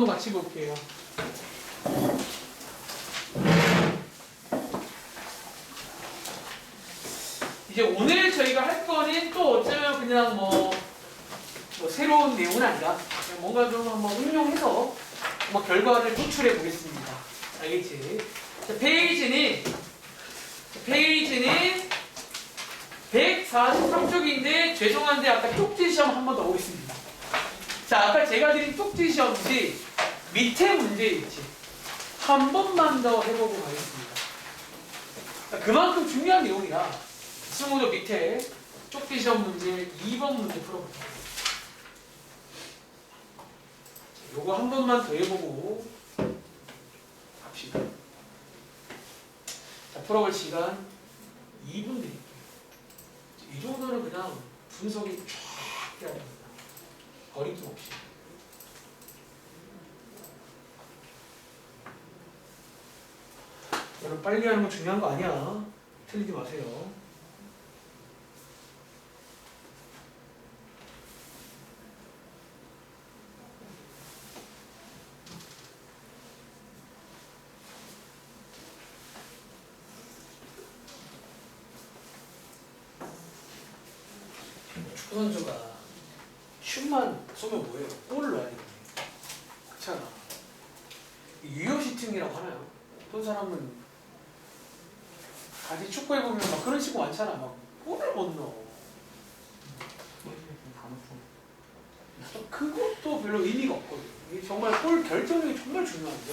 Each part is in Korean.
한번 같이 볼게요. 이제 오늘 저희가 할 거는 또 어쩌면 그냥 뭐 새로운 내용은 아니라 그냥 뭔가 좀 한번 응용해서 뭐 결과를 도출해 보겠습니다. 알겠지? 자, 페이지는 143쪽인데 죄송한데 아까 쪽지 시험 한 번 더 오겠습니다. 자, 아까 제가 드린 쪽지 시험 문제 밑에 문제 있지? 한 번만 더 해보고 가겠습니다. 그만큼 중요한 내용이라 스무도 밑에 쪽지 시험 문제 2번 문제 풀어볼게요. 요거 한 번만 더 해보고 갑시다. 자, 풀어볼 시간 2분 드릴게요. 이 정도는 그냥 분석이 쫙 해야 됩니다. 거리낌 없이. 여러분 빨리 하는 거 중요한 거 아니야. 틀리지 마세요. 축구 선수가 슛만 쏘면 뭐예요? 골을 넣어야 되겠네. 그렇잖아. 유효 슈팅이라고 하나요? 어떤 사람은 같이 축구해보면 막 그런 식으로 많잖아. 막 골을 못 넣어. 그것도 별로 의미가 없거든. 이게 정말 골 결정력이 정말 중요한데.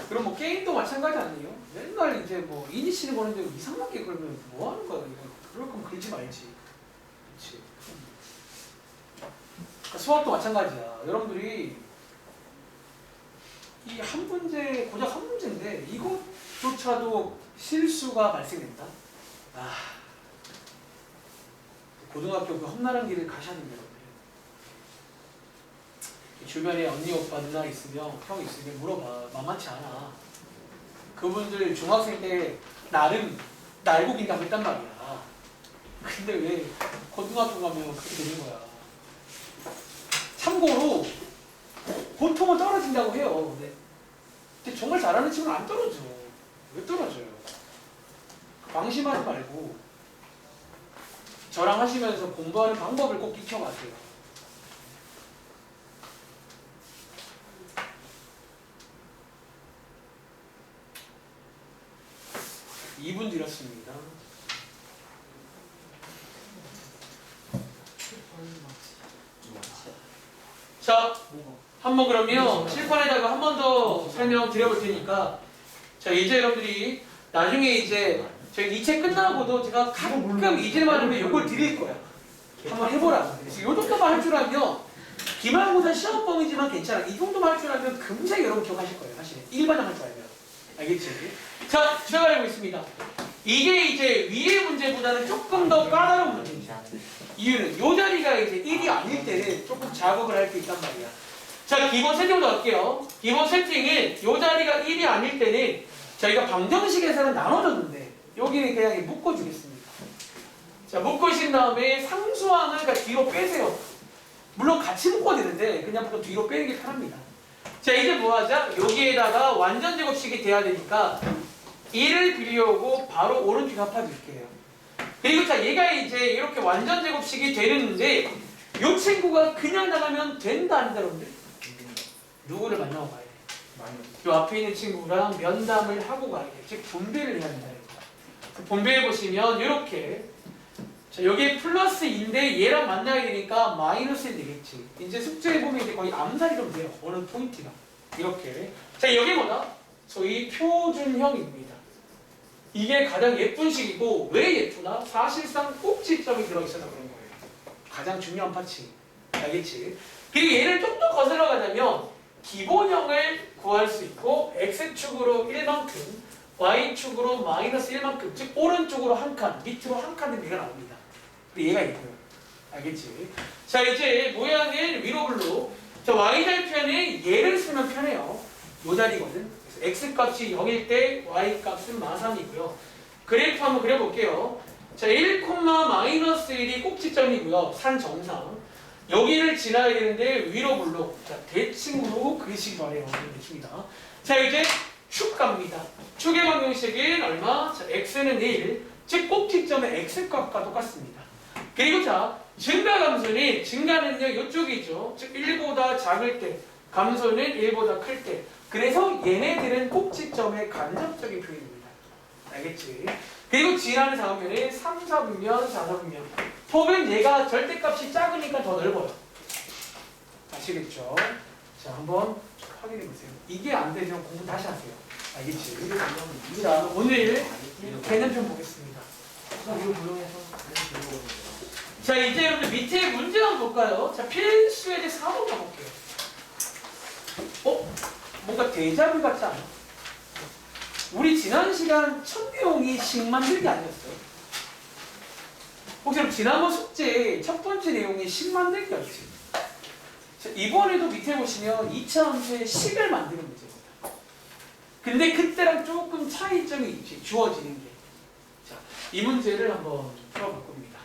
그럼 뭐 게임도 마찬가지 아니에요? 맨날 이제 뭐 이니시를 보는데 이상하게 그러면 뭐 하는 거야? 이거 그럴 거면 그러지 말지. 그렇지. 그러니까 수학도 마찬가지야. 여러분들이 이 한 문제, 고작 한 문제인데 이것조차도 실수가 발생된다? 아, 고등학교 그 험난한 길을 가셔야 됩니다. 여러분들. 주변에 언니, 오빠, 누나 있으면, 형 있으면 물어봐. 만만치 않아. 그분들 중학생 때 나름 날고 긴다고 했단 말이야. 근데 왜 고등학교 가면 그렇게 되는 거야. 참고로 보통은 떨어진다고 해요. 근데 정말 잘하는 친구는 안 떨어져. 왜 떨어져요? 방심하지 말고 저랑 하시면서 공부하는 방법을 꼭 익혀가세요. (2분) 드렸습니다. 자, 한번 그러면 칠판에다가 한 번 더 설명 드려볼 테니까, 자, 이제 여러분들이 나중에 이제 저희 이 책 끝나고도 제가 가끔 이제만 하면 이걸 드릴 거야. 한번 해보라. 그래서 이 정도만 할 줄 알면 기말고사 시험범이지만 괜찮아. 이 정도만 할 줄 알면 금세 여러분 기억하실 거예요. 사실 1반장 할 줄 알면. 알겠지? 자, 시작하려고 있습니다. 이게 이제 위의 문제보다는 조금 더 까다로운 문제입니다. 이유는 이 자리가 이제 1이 아닐 때는 조금 작업을 할 게 있단 말이야. 자, 기본 세팅부터 할게요. 기본 세팅은 이 자리가 1이 아닐 때는 저희가 방정식에서는 나눠줬는데 여기는 그냥 묶어주겠습니다. 자, 묶으신 다음에 상수항을 그러니까 뒤로 빼세요. 물론 같이 묶어야 되는데 그냥 보통 뒤로 빼는 게 편합니다. 자, 이제 뭐 하자? 여기에다가 완전 제곱식이 돼야 되니까 1을 빌려오고 바로 오른쪽 합해줄게요. 그리고 자, 얘가 이제 이렇게 완전 제곱식이 되는데 이 친구가 그냥 나가면 된다 안 된다 여러분들? 누구를 만나고 가야 돼? 이 앞에 있는 친구랑 면담을 하고 가야 돼. 즉 분배를 해야 된다. 분배해 보시면 이렇게, 자, 여기에 플러스 2인데 얘랑 만나야 되니까 마이너스 1 되겠지. 이제 숙제해 보면 이제 거의 암살이 좀 돼요. 어느 포인트가 이렇게. 자, 여기 뭐다? 소위 표준형입니다. 이게 가장 예쁜 식이고 왜 예쁘나? 사실상 꼭지점이 들어있어서 그런 거예요. 가장 중요한 파츠. 알겠지? 그리고 얘를 좀 더 거슬러 가자면 기본형을 구할 수 있고 x축으로 1만큼, y축으로 마이너스 1만큼, 즉 오른쪽으로 한 칸, 밑으로 한 칸 된 얘가 나옵니다. 근데 얘가 있고요. 알겠지? 자, 이제 모양을 위로 블루. 자, y절편에 얘를 쓰면 편해요. 요 자리거든. 그래서 x값이 0일 때 y값은 마삼이고요. 그래프 한번 그려볼게요. 자, 1, 마이너스 1이 꼭지점이고요. 산 정상. 여기를 지나야 되는데 위로 블록. 자, 대칭으로 그리시기 바래요. 대칭이다. 자, 이제 축 갑니다. 축의 방정식은 얼마? 자, x는 1. 즉 꼭지점의 x값과 똑같습니다. 그리고 자, 증가 감소는 증가는요 이쪽이죠. 즉 1보다 작을 때, 감소는 1보다 클 때. 그래서 얘네들은 꼭지점의 간접적인 표현입니다. 알겠지? 그리고 지나는 좌우면은 3, 4분면, 4, 4분면. 폭은 얘가 절대값이 작으니까 더 넓어요. 아시겠죠? 자, 한번 확인해 보세요. 이게 안 되면 공부 다시 하세요. 알겠지? 자, 오늘 개념편 보겠습니다. 자, 이제 여러분들 밑에 문제 한번 볼까요? 자, 필수에 대해 4번 가볼게요. 뭔가 데자뷰 같지 않아? 우리 지난 시간 첫 내용이 식 만들기 아니었어요? 혹시 여러분 지난번 숙제 첫 번째 내용이 식 만들기였지? 자, 이번에도 밑에 보시면 2차 함수의 식을 만드는 문제입니다. 근데 그때랑 조금 차이점이 있지, 주어지는 게. 자, 이 문제를 한번 풀어볼 겁니다.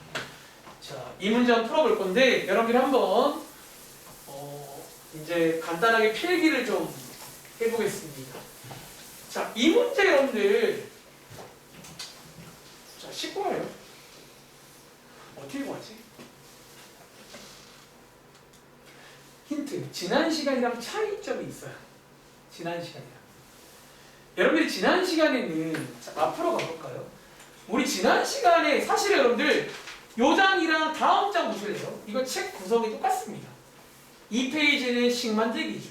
자, 이 문제 한번 풀어볼 건데 여러분들이 한번 이제 간단하게 필기를 좀 해보겠습니다. 자, 이 문제 여러분들 자, 19예요. 어떻게 구하지? 힌트. 지난 시간이랑 차이점이 있어요. 지난 시간이랑. 여러분들이 지난 시간에는 자, 앞으로 가볼까요? 우리 지난 시간에 사실 여러분들 요 장이랑 다음 장 보실래요? 이거 책 구성이 똑같습니다. 이 페이지는 식 만들기죠.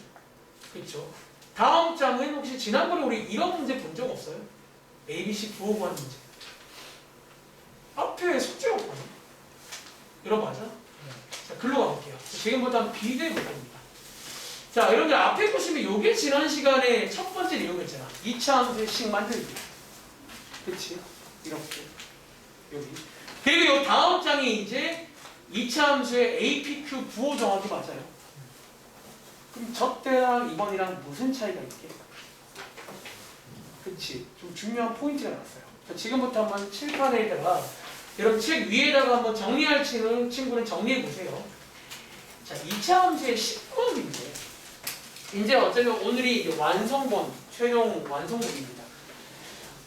그렇죠? 다음 장은 혹시 지난번에 우리 이런 문제 본 적 없어요? ABC 부호 구하는 문제. 앞에 숙제 없거든요. 이런 거 맞아? 자, 글로 가볼게요. 지금부터 한번 비교해 볼 겁니다. 자, 여러분들 앞에 보시면 요게 지난 시간에 첫 번째 내용이었잖아. 2차 함수의 식 만들기. 그치? 이렇게. 여기. 그리고 요 다음 장이 이제 2차 함수의 APQ 부호 정하기 맞아요. 그럼 저 때랑 이번이랑 무슨 차이가 있게? 그치? 좀 중요한 포인트가 나왔어요. 자, 지금부터 한번 칠판에다가 여러분 책 위에다가 한번 정리할 친구는 정리해 보세요. 자, 2차 함수의 10번인데 이제 어쩌면 오늘이 이제 완성본, 최종 완성본입니다.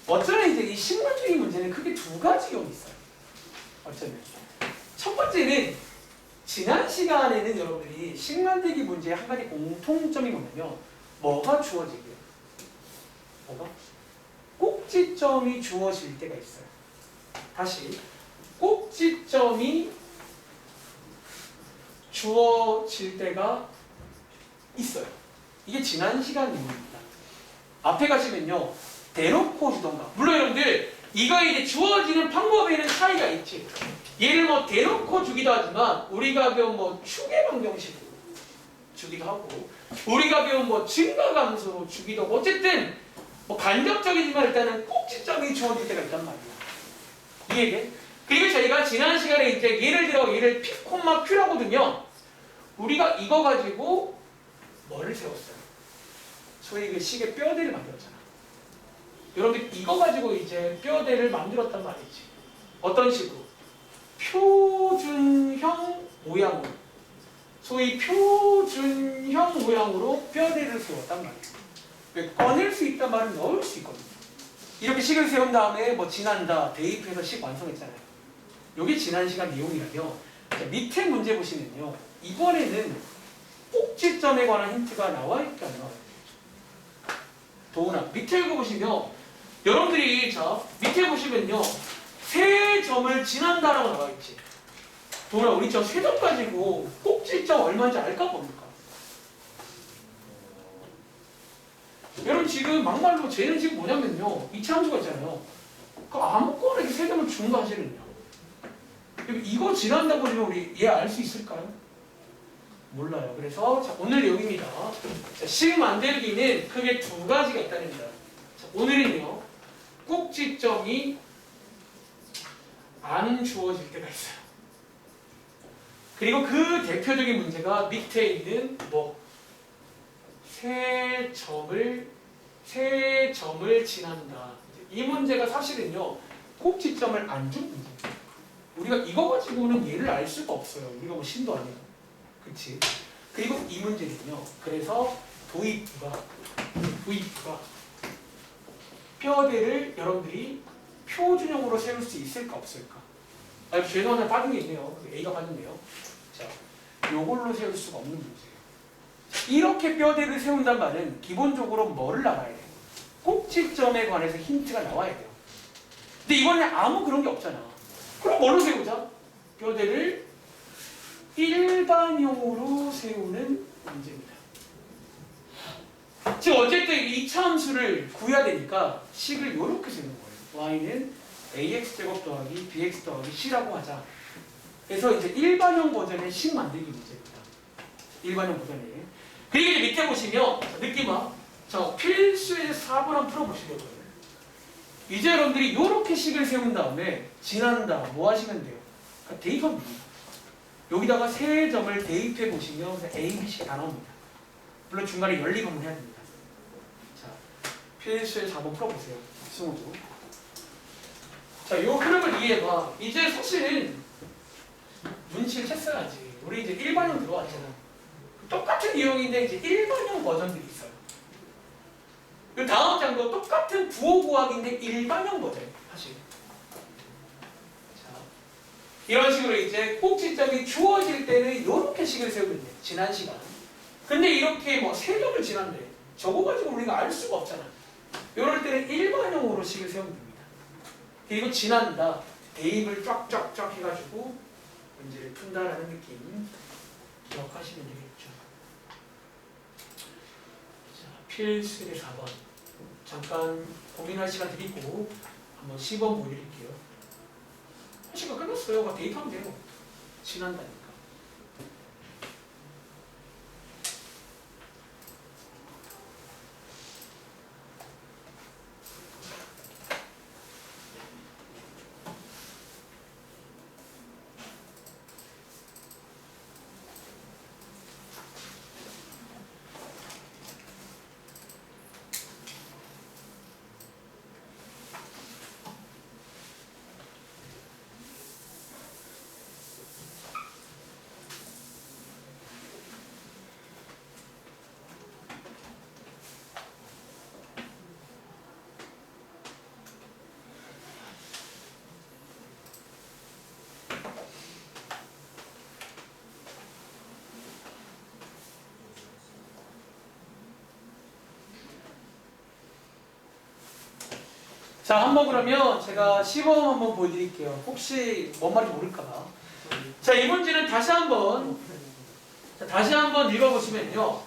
어쩌면 이제 이 식물적인 문제는 크게 두 가지 용이 있어요. 어쩌면 첫 번째는 지난 시간에는 여러분들이 식 만들기 문제의 한 가지 공통점이 뭐냐면 뭐가 주어지고요? 뭐가? 꼭지점이 주어질 때가 있어요. 다시 꼭지점이 주어질 때가 있어요. 이게 지난 시간 내용입니다. 앞에 가시면요. 대놓고 주던가. 물론 여러분들 이거 이제 주어지는 방법에는 차이가 있지. 얘를 뭐 대놓고 주기도 하지만 우리가 배운 뭐 축의 방정식으로 주기도 하고 우리가 배운 뭐 증가감소로 주기도 하고 어쨌든 뭐 간접적이지만 일단은 꼭지점이 주어질 때가 있단 말이야. 이해돼? 그리고 저희가 지난 시간에 이제 예를 들어 얘를 P, Q라거든요. 우리가 이거 가지고 뭐를 세웠어요? 소위 그 식의 뼈대를 만들었잖아. 여러분들 이거 가지고 이제 뼈대를 만들었단 말이지. 어떤 식으로? 표준형 모양으로. 소위 표준형 모양으로 뼈대를 세웠단 말이에요. 왜? 꺼낼 수 있단 말은 넣을 수 있거든요. 이렇게 식을 세운 다음에 뭐 지난다 대입해서 식 완성했잖아요. 이게 지난 시간 내용이라며. 자, 밑에 문제 보시면요. 이번에는 꼭지점에 관한 힌트가 나와 있다 안 나와요? 도훈아 밑에 읽어보시면 여러분들이 자 밑에 보시면요. 세 점을 지난다라고 나와 있지. 도훈아 우리 저 세 점 가지고 꼭지점 얼마인지 알까 뭡니까? 여러분 지금 막말로 쟤는 지금 뭐냐면요. 이차 함수가 있잖아요. 그 아무거나 이렇게 세 점을 주는 거 하시는요. 이거 지난다고 하면 우리 얘 알 수 있을까요? 몰라요. 그래서 자, 오늘 내용입니다. 자, 식 만들기는 크게 두 가지가 있다는 거예요. 자, 오늘은요. 꼭지점이 안 주어질 때가 있어요. 그리고 그 대표적인 문제가 밑에 있는 뭐 세 점을 지난다. 이 문제가 사실은요. 꼭지점을 안 준 문제예요. 우리가 이거 가지고는 얘를 알 수가 없어요. 우리가 뭐 신도 아니고. 그치? 그리고 이 문제는요. 그래서 도입부가 뼈대를 여러분들이 표준형으로 세울 수 있을까 없을까? 아, 죄송한데 빠진 게 있네요. A가 빠졌네요. 자, 요걸로 세울 수가 없는 문제예요. 이렇게 뼈대를 세운단 말은 기본적으로 뭐를 나와야 돼요? 꼭지점에 관해서 힌트가 나와야 돼요. 근데 이번에 아무 그런 게 없잖아. 그럼 뭘로 세우자? 뼈대를 일반형으로 세우는 문제입니다. 지금 어쨌든 이 차함수를 구해야 되니까 식을 이렇게 세우는 거예요. y는 ax제곱 더하기 bx 더하기 c라고 하자. 그래서 이제 일반형 버전의 식 만들기 문제입니다. 일반형 버전에. 그리고 이제 밑에 보시면 느낌아. 자, 필수의 4번 한번 풀어보시려고요. 이제 여러분들이 이렇게 식을 세운 다음에 지난다 뭐 하시면 돼요? 그러니까 대입하면 됩니다. 여기다가 세 점을 대입해 보시면 A, B, C 다 나옵니다. 물론 중간에 연립하면 해야 됩니다. 자, 필수의 4번 풀어보세요. 승우도. 자, 이 흐름을 이해해봐. 이제 사실은 눈치를 챘어야지. 우리 이제 일반형 들어왔잖아. 똑같은 유형인데 이제 일반형 버전들이 있어요. 그 다음 장도 똑같은 부호구학인데 일반형 버전 사실. 자, 이런 식으로 이제 꼭지점이 주어질 때는 이렇게 식을 세우면 돼. 지난 시간. 근데 이렇게 뭐 세 점을 지난데 저거 가지고 우리가 알 수가 없잖아. 이럴 때는 일반형으로 식을 세우면 됩니다. 그리고 지난다. 대입을 쫙쫙쫙 해가지고 문제를 푼다라는 느낌 기억하시면 되겠죠. 자, 필수의 4번. 잠깐 고민할 시간 드리고 한번 10번 보여드릴게요. 시간 끝났어요. 대입하면 돼요. 지난다니까. 자, 한번 그러면 제가 시범 한번 보여드릴게요. 혹시 뭔 말인지 모를까봐. 자, 이 문제는 다시 한번 읽어보시면요.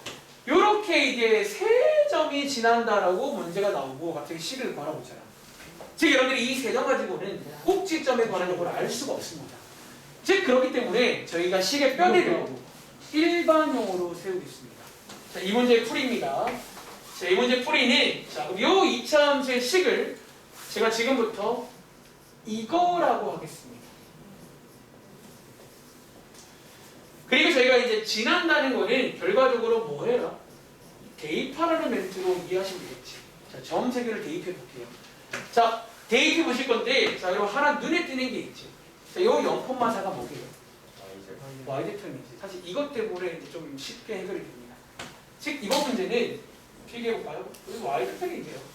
요렇게 이제 세 점이 지난다라고 문제가 나오고 갑자기 식을 바라보잖아. 즉, 여러분들이 이 세 점 가지고는 꼭지점에 관한 걸 알 수가 없습니다. 즉, 그렇기 때문에 저희가 식의 뼈대를 일반형으로 세우겠습니다. 자, 이 문제의 풀이입니다. 자, 이 문제 풀이는 자, 요 2차 함수의 식을 제가 지금부터 이거라고 하겠습니다. 그리고 저희가 이제 지난다는 거는 결과적으로 뭐 해라? 대입하라는 멘트로 이해하시면 되겠지. 자, 점 3개를 대입해 볼게요. 자, 대입해 보실 건데, 자, 여러분 하나 눈에 띄는 게 있지. 자, 요 0,4가 뭐게요? y제곱이지. 사실 이것 때문에 이제 좀 쉽게 해결이 됩니다. 즉, 이번 문제는 필기해 볼까요? 여기 y제곱이에요.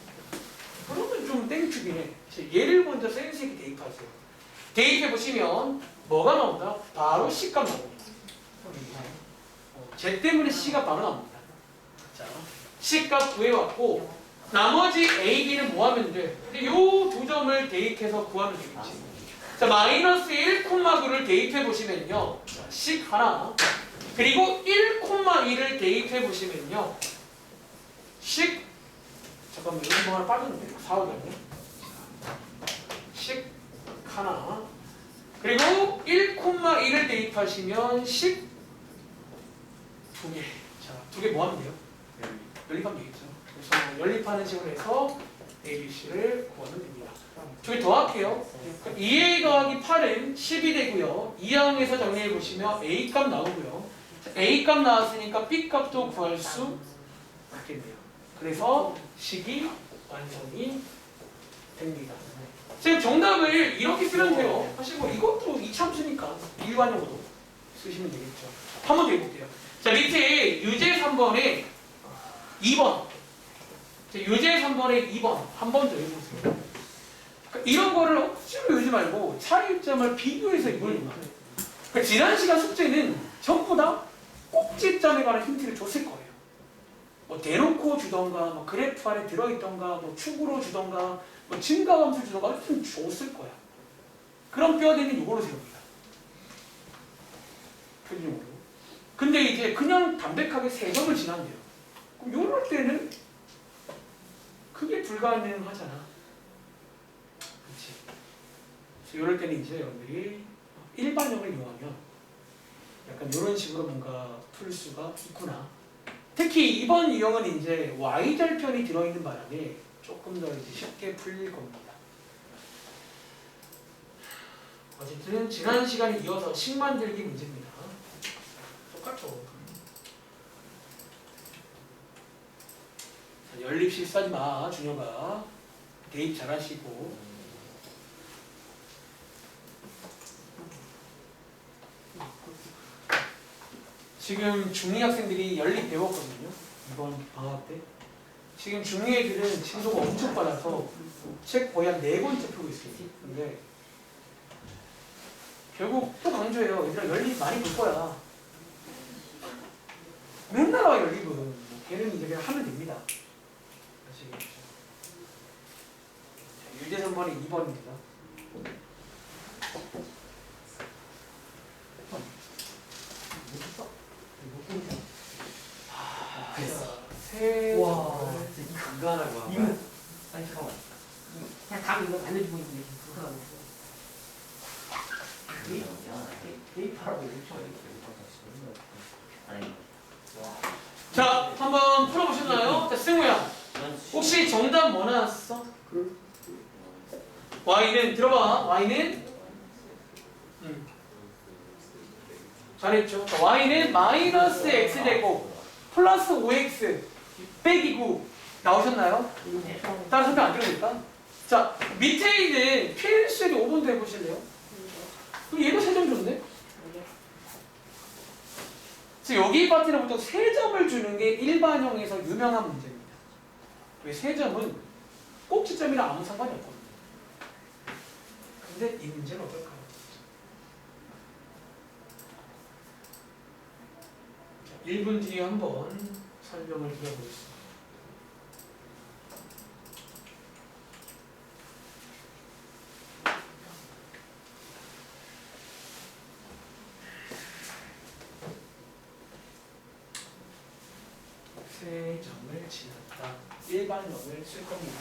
그러면 좀 땡큐기네. 얘를 먼저 센스 있게 대입하세요. 대입해 보시면 뭐가 나온다? 바로 C값 나옵니다. 쟤 때문에 C가 바로 나옵니다. 자, C값 구해왔고 나머지 A, B는 뭐 하면 돼? 이 두 점을 대입해서 구하면 되겠지. 자, 마이너스 1,9를 대입해 보시면요. 식 하나. 그리고 1,2를 대입해 보시면요. 식 잠깐만, 여기 뭐 하나 빠졌는데? 4호였네. 식 하나. 그리고 1,1을 대입하시면 식 2개. 자, 2개 뭐 하면 돼요? 연립하면 되겠죠. 그래서 연립하는 식으로 해서 ABC를 구하면 됩니다. 2개 더 할게요. 2A 더하기 8은 10이 되고요. 2항에서 정리해 보시면 A 값 나오고요. A 값 나왔으니까 B 값도 구할 수 있겠네요. 그래서 식이 완성이 됩니다. 지금 정답을 이렇게 쓰면 돼요. 사실 뭐 이것도 이참수니까 일반용으로 쓰시면 되겠죠. 한 번 더 해볼게요. 자, 밑에 유제 3번에 2번. 자, 유제 3번에 2번. 한 번 더 해보세요. 그러니까 이런 거를 억지로 외우지 말고 차이점을 비교해서 이걸 그러니까 지난 시간 숙제는 전부 다 꼭지점에 관한 힌트를 줬을 거예요. 뭐 대놓고 주던가, 뭐 그래프 안에 들어있던가, 뭐 축으로 주던가, 뭐 증가함수 주던가 하여튼 줬을 거야. 그럼 뼈대는 이걸로 세웁니다. 표준용으로. 근데 이제 그냥 담백하게 3점을 지난대요. 그럼 요럴 때는 그게 불가능하잖아. 그렇지. 그래서 요럴 때는 이제 여러분들이 일반형을 이용하면 약간 이런 식으로 뭔가 풀 수가 있구나. 특히 이번 유형은 이제 y절편이 들어있는 바람에 조금 더 이제 쉽게 풀릴 겁니다. 어쨌든 지난 시간에 이어서 식 만들기 문제입니다. 똑같죠. 자, 연립 실수하지 마, 준혁아. 대입 잘하시고. 지금 중2 학생들이 연립 배웠거든요. 이번 방학 때. 지금 중2 애들은 진도가 엄청 빨라서 책 거의 한 4권째 풀고 있어요. 근데 결국 또 강조해요. 얘들아 연립 많이 볼 거야. 맨날 와 연립은. 뭐 걔는 이제 그냥 하면 됩니다. 아시겠죠? 유제 3번이 2번입니다. 와, 진짜 간간하고 하고. 아니 잠깐만. 그냥 답 이거 알려주고 있는데 그거 하고 있어. 대입하라고 이렇게. 자, 한번 풀어보셨나요? 자, 승우야. 혹시 정답 뭐 나왔어? y는 들어봐. y는 잘했죠. 자, y는 마이너스 x 제곱 플러스 5x 빼기 9 나오셨나요? 다른 선택 안 들어볼까? 자, 밑에 있는 필수의 5번도 해보실래요? 그럼 얘도 3점 줬네? 그래서 여기 파트는 보통 3점을 주는 게 일반형에서 유명한 문제입니다. 왜 3점은 꼭지점이랑 아무 상관이 없거든요. 근데 이 문제는 어떨까요? 1분 뒤에 한번 설명을 드려보겠습니다. 세 점을 지났다. 일반형을 쓸 겁니다.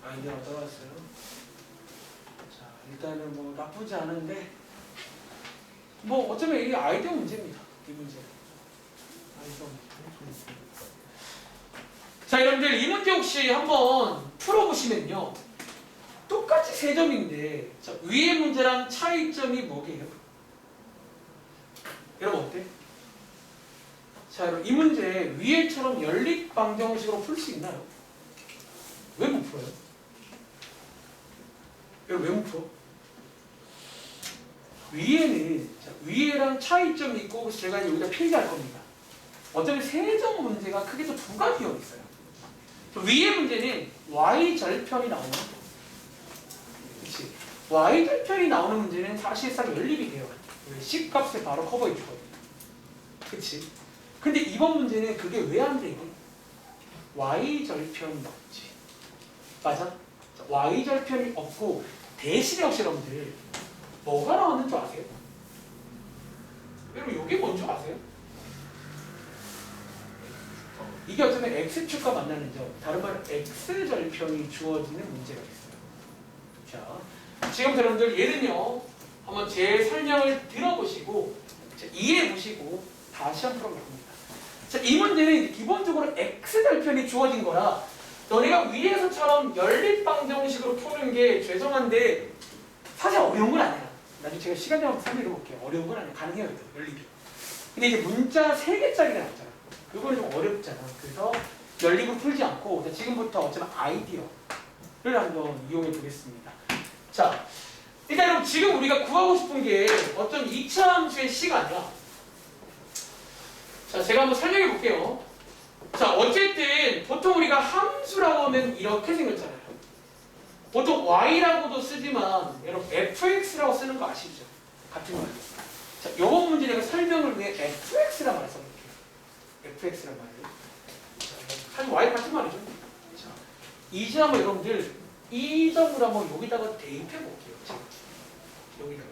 아이디어가 떨어졌어요. 자, 일단은 뭐 나쁘지 않은데 뭐 어쩌면 이게 아이디어 문제입니다. 이 문제. 아이디어 문제. 자, 여러분들 이 문제 혹시 한번 풀어보시면요. 똑같이 3점인데 자, 위의 문제랑 차이점이 뭐게요? 여러분 어때? 자, 여러분 이 문제 위에처럼 연립 방정식으로 풀 수 있나요? 왜 못 풀어요? 여러분 왜 못 풀어? 위에는 자, 위에랑 차이점이 있고 그래서 제가 여기다 필기할 겁니다. 어차피 3점 문제가 크게 또 2가지가 있어요. 위의 문제는 y절편이 나오는 거죠. 그치? y절편이 나오는 문제는 사실상 연립이 돼요. C값을 바로 커버해 주거든요. 그치? 근데 이번 문제는 그게 왜 안 되니? y절편이 없지. 맞아? y절편이 없고 대신에 혹시 여러분들 뭐가 나왔는 줄 아세요? 여러분 이게 뭔 줄 아세요? 이게 어쩌면 x축과 만나는 점, 다른 말로 x절편이 주어지는 문제가 있어요. 자, 지금 여러분들 얘는요 한번 제 설명을 들어보시고 이해해보시고 다시 한번 풀어봅니다. 자, 이 문제는 기본적으로 x절편이 주어진 거라 너네가 위에서처럼 연립방정식으로 푸는 게 죄송한데 사실 어려운 건 아니야. 나중에 제가 시간 되면 설명해 볼게요. 어려운 건 아니야. 가능해요. 연립이. 근데 이제 문자 3개짜리가 나왔잖아. 그거는 좀 어렵잖아. 그래서 연립을 풀지 않고 지금부터 어쩌면 아이디어를 한번 이용해 보겠습니다. 자, 일단 여러분 지금 우리가 구하고 싶은 게 어떤 2차 함수의 C가 아니라, 자, 제가 한번 설명해 볼게요. 자, 어쨌든 보통 우리가 함수라고 하면 이렇게 생겼잖아요. 보통 y라고도 쓰지만 여러분 fx라고 쓰는 거 아시죠? 같은 말이에요. 자, 이번 문제 내가 설명을 위해 fx란 말을 써볼게요. fx란 말을. 사실 y 같은 말이죠. 자, 이제 한번 여러분들 이 점을 한번 여기다가 대입해 볼게요. 자, 여기다가.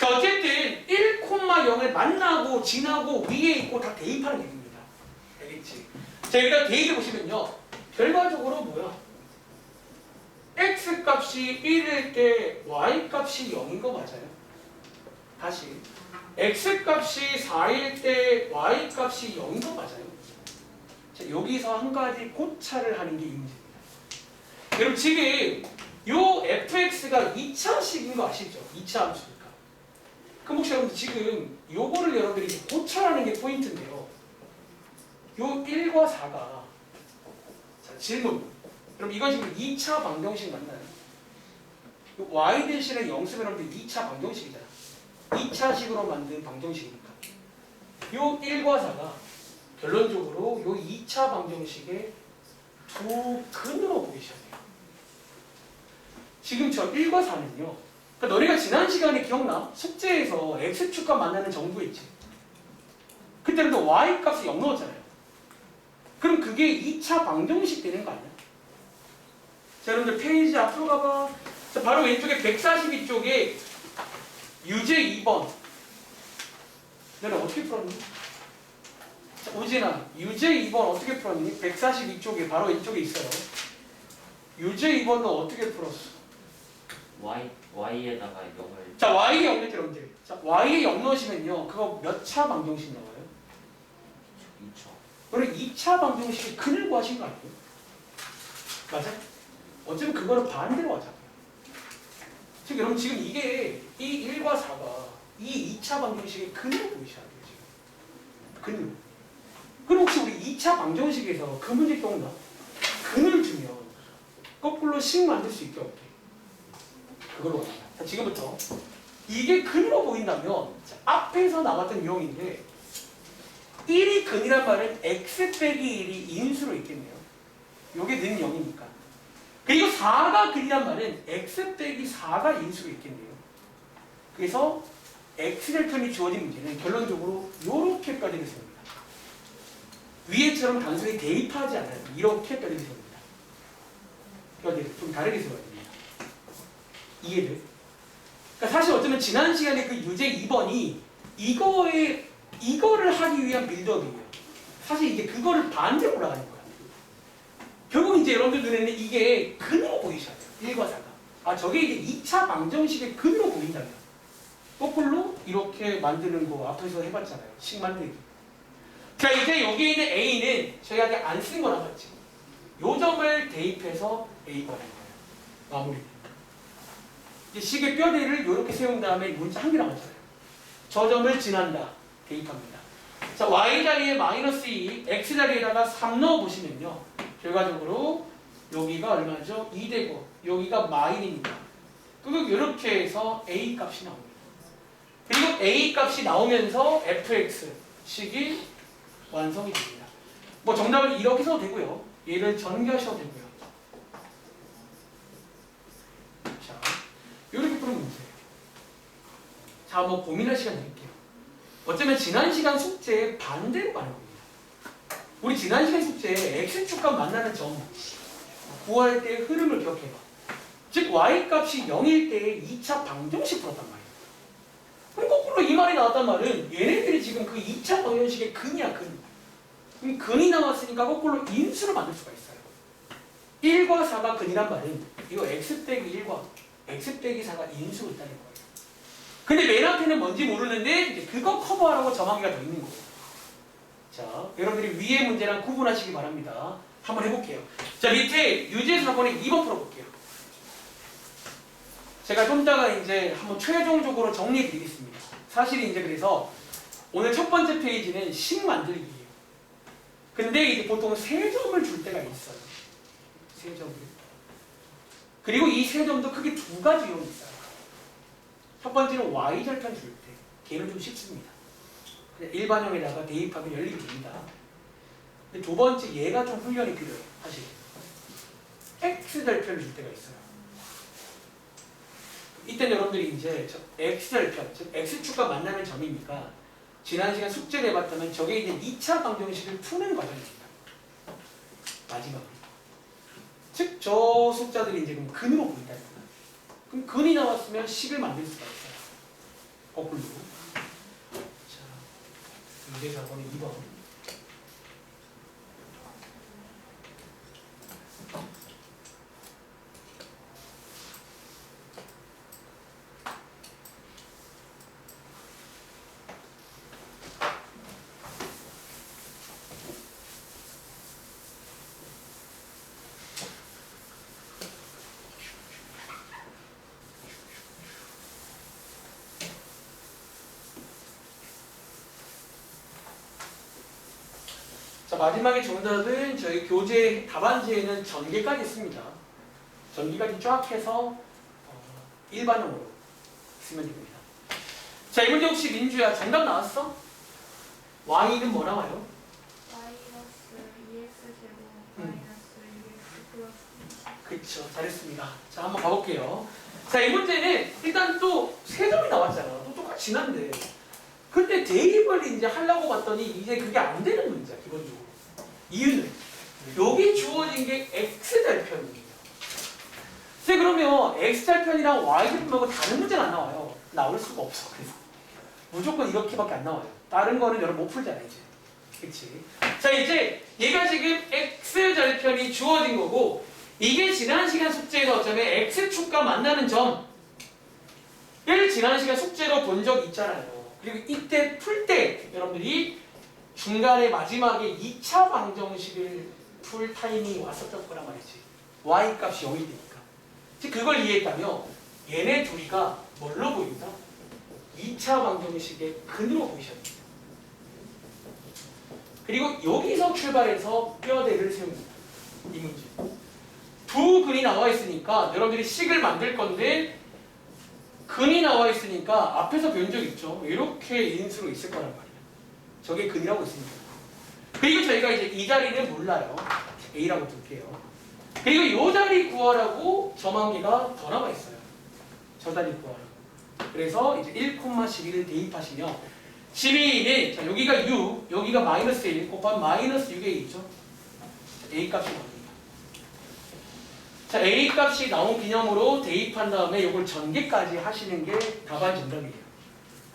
자, 어쨌든 1,0을 만나고 지나고 위에 있고 다 대입하는 얘기입니다. 알겠지? 자, 여기다 대입해 보시면요. 결과적으로 뭐야? x 값이 1일 때 y 값이 0인 거 맞아요? 다시. x 값이 4일 때 y 값이 0인 거 맞아요? 자, 여기서 한 가지 고찰을 하는 게 이 문제입니다. 여러분 지금 요 fx가 2차식인 거 아시죠? 2차 함수니까. 그럼 혹시 여러분 지금 요거를 여러분들이 고찰하는 게 포인트인데요. 요 1과 4가, 자, 질문. 그럼 이건 지금 2차 방정식 맞나요? 요 y 대신에 0 쓰면 여러분들 2차 방정식이잖아. 2차식으로 만든 방정식이니까. 요 1과 4가 결론적으로 요 2차 방정식의 두 근으로 보이셔야 돼요. 지금 저 1과 4는요. 그러니까 너네가 지난 시간에 기억나? 숙제에서 x축과 만나는 정부했지. 그때는 또 y 값이 0 넣었잖아요. 그럼 그게 2차 방정식 되는 거 아니야? 자, 여러분들 페이지 앞으로 가봐. 자, 바로 왼쪽에 142쪽에 유제 2번. 너는 어떻게 풀었니? 자, 오진아, 유제 2번 어떻게 풀었니? 142쪽에 바로 왼쪽에 있어요. 유제 2번 너 어떻게 풀었어? y에다가 0을 자, y에 0 넣을게요, 여러분들. 자, y에 0 넣으시면요. 그거 몇 차 방정식 나와요? 2초. 그럼 2차 방정식의 근을 구하신 거 아니에요? 맞아? 어쩌면 그거는 반대로 하잖아요. 즉, 여러분 지금 이게 이 1과 4가 이 2차 방정식의 근으로 보이셔야 돼요, 지금. 근으로. 그럼 혹시 우리 2차 방정식에서 그 문제 기억나? 근을 주면 거꾸로 식 만들 수 있게 없게. 그걸로 갑니다. 자, 지금부터 이게 근으로 보인다면, 자, 앞에서 나왔던 유형인데 1이 근이란 말은 x 빼기 1이 인수로 있겠네요. 요게 는 0이니까. 그리고 4가 근이란 말은 x 빼기 4가 인수로 있겠네요. 그래서 x절편이 주어진 문제는 결론적으로 이렇게까지 되습니다. 위에처럼 단순히 대입하지 않아요. 이렇게까지 되습니다. 그러니까 좀 다르게 써야 됩니다. 이해돼? 그러니까 사실 어쩌면 지난 시간에 그 유제 2번이 이거를 하기 위한 빌드업이에요. 사실 이제 그거를 반대로 올라가는 거야. 결국 이제 여러분들 눈에는 이게 근으로 보이셔야 돼요. 1과 4가. 아, 저게 이제 2차 방정식의 근으로 보인다면 거꾸로 이렇게 만드는 거 앞에서 해봤잖아요. 식 만들기. 자, 이제 여기에 있는 A는 저희가 아직 안 쓴 거 남았지. 요 점을 대입해서 A가 된 거예요. 마무리. 이제 식의 뼈대를 이렇게 세운 다음에 문자 한 개 남았잖아요. 저 점을 지난다. 대입합니다. 자, y 자리에 마이너스 2, x 자리에다가 3 넣어보시면요. 결과적으로 여기가 얼마죠? 2되고 여기가 마이너입니다. 그리고 이렇게 해서 a 값이 나옵니다. 그리고 a 값이 나오면서 fx 식이 완성이 됩니다. 뭐 정답을 이렇게 써도 되고요. 얘를 전개하셔도 되고요. 자, 이렇게 푸는 문제예요. 자, 뭐 고민할 시간 드릴게요. 어쩌면 지난 시간 숙제에 반대로 가는 겁니다. 우리 지난 시간 숙제에 x축과 만나는 점 구할 때의 흐름을 기억해봐. 즉 y값이 0일 때 2차 방정식 풀었단 말이에요. 그럼 거꾸로 이 말이 나왔단 말은 얘네들이 지금 그 2차 방정식의 근이야, 근. 그럼 근이 나왔으니까 거꾸로 인수를 만들 수가 있어요. 1과 4가 근이란 말은 이거 x 빼기 1과 x 빼기 4가 인수가 있다는 거예요. 근데 맨 앞에는 뭔지 모르는데 이제 그거 커버하라고 점하기가 더 있는 거예요. 자, 여러분들이 위의 문제랑 구분하시기 바랍니다. 한번 해볼게요. 자, 밑에 유제 4번에 2번 풀어볼게요. 제가 좀 이따가 이제 한번 최종적으로 정리해 드리겠습니다. 사실 이제 그래서 오늘 첫 번째 페이지는 식 만들기예요. 근데 이제 보통 세 점을 줄 때가 있어요. 세 점을. 그리고 이 세 점도 크게 두 가지 유형이 있어요. 첫 번째는 y절편 줄 때. 걔는 좀 쉽습니다. 그냥 일반형에다가 대입하면 열리게 됩니다. 근데 두 번째 얘가 좀 훈련이 필요해요. 사실. x절편을 줄 때가 있어요. 이때 여러분들이 이제 x절편, 즉 x축과 만나는 점이니까 지난 시간 숙제를 해봤다면 저게 이제 2차 방정식을 푸는 과정입니다. 마지막으로. 즉 저 숫자들이 이제 그럼 근으로 보인다. 그럼 근이 나왔으면 식을 만들 수가 있어요. 거꾸로. 자, 문제 4번에 2번. 자, 마지막에 정답은 저희 교재 답안지에는 전개까지 있습니다. 전개까지 쫙 해서 일반형으로 쓰면 됩니다. 자, 이 문제 혹시 민주야 정답 나왔어? y는 뭐 나와요? 마이너스 2x제곱 마이너스 2x 플러스 그렇죠. 잘했습니다. 자, 한번 가볼게요. 자, 이 문제는 일단 또 세 점이 나왔잖아. 또 똑같이 지난데. 근데 대입을 이제 하려고 봤더니 이제 그게 안 되는 문제야, 기본적으로. 이유는 여기 주어진 게 x절편이에요. 그러면 x절편이랑 y절편 말고 다른 문제는 안 나와요. 나올 수가 없어. 그래서 무조건 이렇게밖에 안 나와요. 다른 거는 여러분 못 풀잖아, 이제. 그치? 자, 이제 얘가 지금 x절편이 주어진 거고 이게 지난 시간 숙제에서 어쩌면 x축과 만나는 점을 지난 시간 숙제로 본 적 있잖아요. 그리고 이때 풀 때 여러분들이 중간에 마지막에 2차 방정식을 풀 타이밍이 왔었던 거란 말이지. y 값이 0이 되니까. 즉 그걸 이해했다면 얘네 둘이가 뭘로 보인다? 2차 방정식의 근으로 보이셨습니다. 그리고 여기서 출발해서 뼈대를 세웁니다. 이 문제. 두 근이 나와 있으니까 여러분들이 식을 만들 건데 근이 나와 있으니까 앞에서 배운 적 있죠. 이렇게 인수로 있을 거란 말이에요. 저게 근이라고 있습니다. 그리고 저희가 이제 이 자리는 몰라요. A라고 둘게요. 그리고 이 자리 구하라고 점한개가 더 남아 있어요. 저 자리 구하라고. 그래서 이제 1,12를 대입하시면 12는 자, 여기가 6, 여기가 마이너스 1 곱하면 마이너스 6의 2죠. A 값이 나옵니다. 자, A 값이 나온 기념으로 대입한 다음에 이걸 전개까지 하시는 게 답안 정답이에요.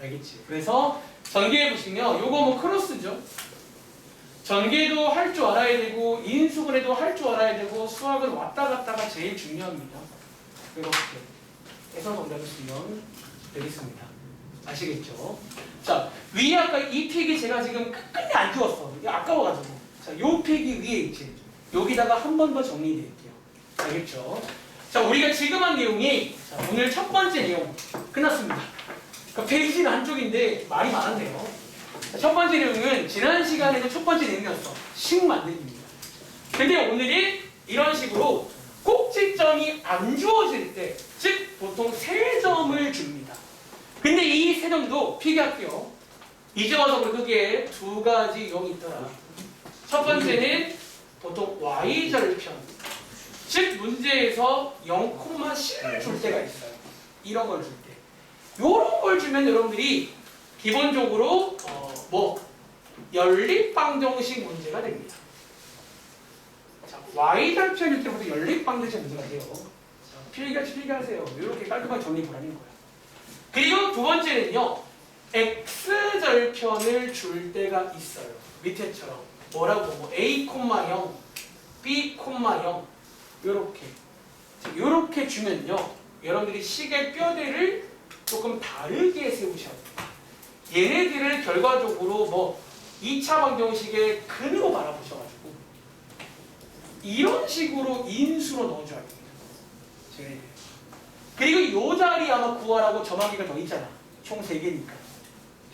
알겠지? 그래서 전개해 보시면 요거 뭐 크로스죠. 전개도 할 줄 알아야 되고 인수분해도 할 줄 알아야 되고 수학은 왔다 갔다가 제일 중요합니다. 이렇게 해서 정답을 쓰면 되겠습니다. 아시겠죠? 자, 위에 아까 이 픽이 제가 지금 끝까지 안 지웠어. 이게 아까워가지고. 자, 요 픽이 위에 있지. 여기다가 한 번 더 정리드릴게요. 알겠죠? 자, 우리가 지금 한 내용이 자, 오늘 첫 번째 내용 끝났습니다. 그러니까 페이지는 한쪽인데 말이 많았네요. 자, 첫 번째 내용은 지난 시간에도 첫 번째 내용이었어. 식 만들기입니다. 근데 오늘이 이런 식으로 꼭지점이 안 주어질 때, 즉 보통 세 점을 줍니다. 근데 이 세 점도 필기할게요. 이제 와서 우리 그게 두 가지 용이 있더라. 첫 번째는 보통 y절편, 즉 문제에서 0,10을 줄 때가 있어요. 이런 걸 줄 때. 이런 걸 주면 여러분들이 기본적으로 연립방정식 문제가 됩니다. 자, y절편일 때부터 연립방정식 문제가 돼요. 자, 필기하세요. 이렇게 깔끔하게 정리 보라는 거야. 그리고 두 번째는요, x절편을 줄 때가 있어요. 밑에처럼 뭐라고 뭐 a, 0, b, 0 요렇게 주면요, 여러분들이 식의 뼈대를 조금 다르게 세우셔야 돼요. 얘네들을 결과적으로 2차 방정식의 근으로 바라보셔가지고 이런 식으로 인수로 넣어줘야 됩니다. 그리고 요 자리 아마 구하라고 점하기가 더 있잖아. 총 3개니까.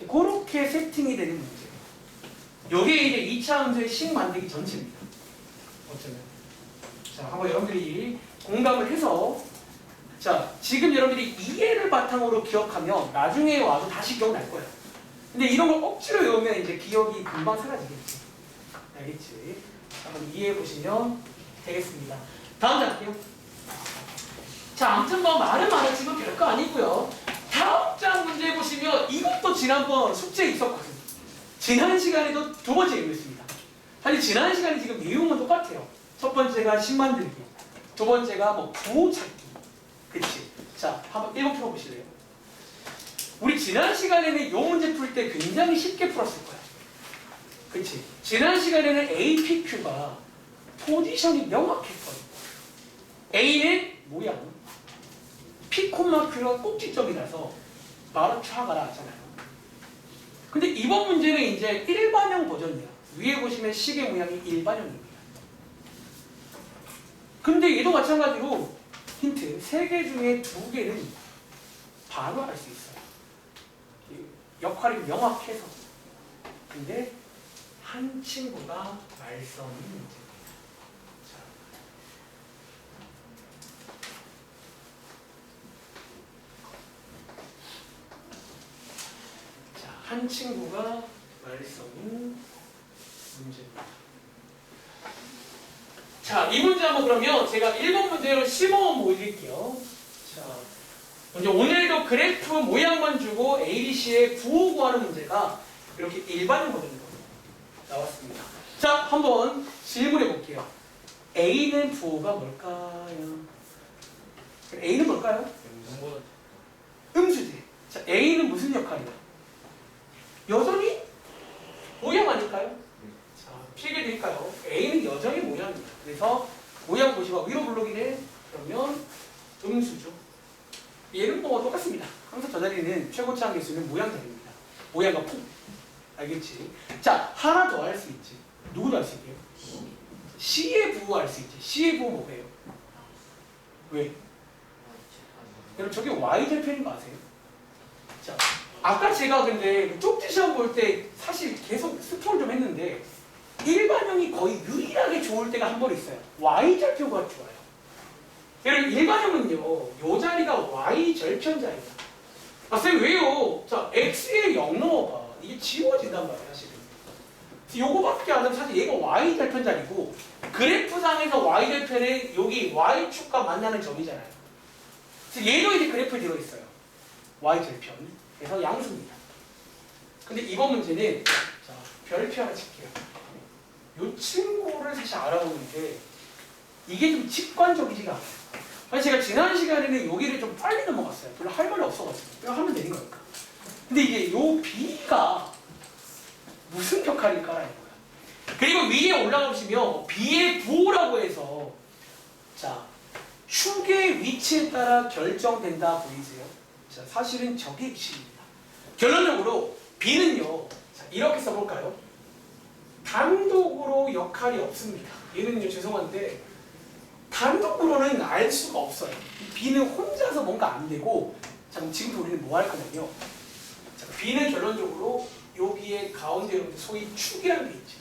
그렇게 세팅이 되는 문제. 요게 이제 2차 함수의 식 만들기 전체입니다. 어쩌면. 자, 한번 여러분들이 공감을 해서 자, 지금 여러분들이 이해를 바탕으로 기억하면 나중에 와서 다시 기억날 거예요. 근데 이런 걸 억지로 외우면 이제 기억이 금방 사라지겠지. 알겠지? 한번 이해해 보시면 되겠습니다. 다음 장 할게요. 자, 아무튼 뭐 말은 많았지만 별거 아니고요. 다음 장 문제 보시면 이것도 지난번 숙제에 있었거든요. 지난 시간에도 두 번째 이유였습니다. 사실 지난 시간에 지금 내용은 똑같아요. 첫 번째가 식 만들기, 두 번째가 뭐 부호 찾기. 그치? 자, 한번 1번 풀어보실래요? 우리 지난 시간에는 이 문제 풀 때 굉장히 쉽게 풀었을 거야. 그치? 지난 시간에는 APQ가 포지션이 명확했거든. A는 모양, P, Q가 꼭지점이라서 바로 차가라 하잖아요. 근데 이번 문제는 이제 일반형 버전이야. 위에 보시면 식의 모양이 일반형입니다. 근데 얘도 마찬가지로 힌트 3개 중에 2개는 바로 알 수 있어요. 역할이 명확해서. 근데 한 친구가 말썽이 문제입니다. 자, 한 친구가 말썽이 문제입니다. 자, 이 문제 한번 그러면 제가 1번 문제로 시범 보여드릴게요. 자, 먼저 오늘도 그래프 모양만 주고 ABC의 부호 구하는 문제가 이렇게 일반형 버전으로 나왔습니다. 자, 한번 질문해 볼게요. A는 부호가 뭘까요? A는 뭘까요? 음수지. 자, A는 무슨 역할이야? 여전히 모양 아닐까요? 자, 필기 드릴까요? A는 여전히 모양입니다. 그래서 모양 보시고 위로 블록이네. 그러면 음수죠. 얘는 뭐 똑같습니다. 항상 저 자리는 최고차항 개수는 모양 자리입니다. 모양과 폭. 알겠지? 자, 하나 더 할 수 있지. 누구도 할 수 있게요? C의 부호 할 수 있지. C의 부호 뭐예요? 왜? 여러분 저게 Y절편인 거 아세요? 자, 아까 제가 근데 쪽지 시험 볼 때 사실 계속 스포를 좀 했는데 일반형이 거의 유일하게 좋을 때가 한 번 있어요. Y절표가 좋아요. 여러분 일반형은요, 요 자리가 Y절편 자리다. 아, 쌤 왜요? 자, X에 0 넣어봐. 이게 지워진단 말이야, 사실은. 요거밖에 안 하면 사실 얘가 Y절편 자리고 그래프상에서 Y절편에 여기 Y축과 만나는 점이잖아요. 그래서 얘도 이제 그래프에 들어있어요. Y절편. 그래서 양수입니다. 근데 이번 문제는 자, 별표 하나 칠게요. 요 친구를 사실 알아보는데 이게 좀 직관적이지가 않아요. 아니 제가 지난 시간에는 여기를 좀 빨리 넘어갔어요. 별로 할 말이 없어가지고 그냥 하면 되는 거니까. 근데 이게 요 B가 무슨 역할일까라는 거야. 그리고 위에 올라가 보시면 B의 부호라고 해서 자, 축의 위치에 따라 결정된다 보이세요? 자, 사실은 저게 핵심입니다. 결론적으로 B는요, 자, 이렇게 써볼까요? 단독으로 역할이 없습니다. 얘는요, 죄송한데 단독으로는 알 수가 없어요. B는 혼자서 뭔가 안 되고, 자, 그럼 지금부터 우리는 뭐 할 거냐면요. 자, B는 결론적으로 여기에 가운데 소위 축이라는 게 있죠.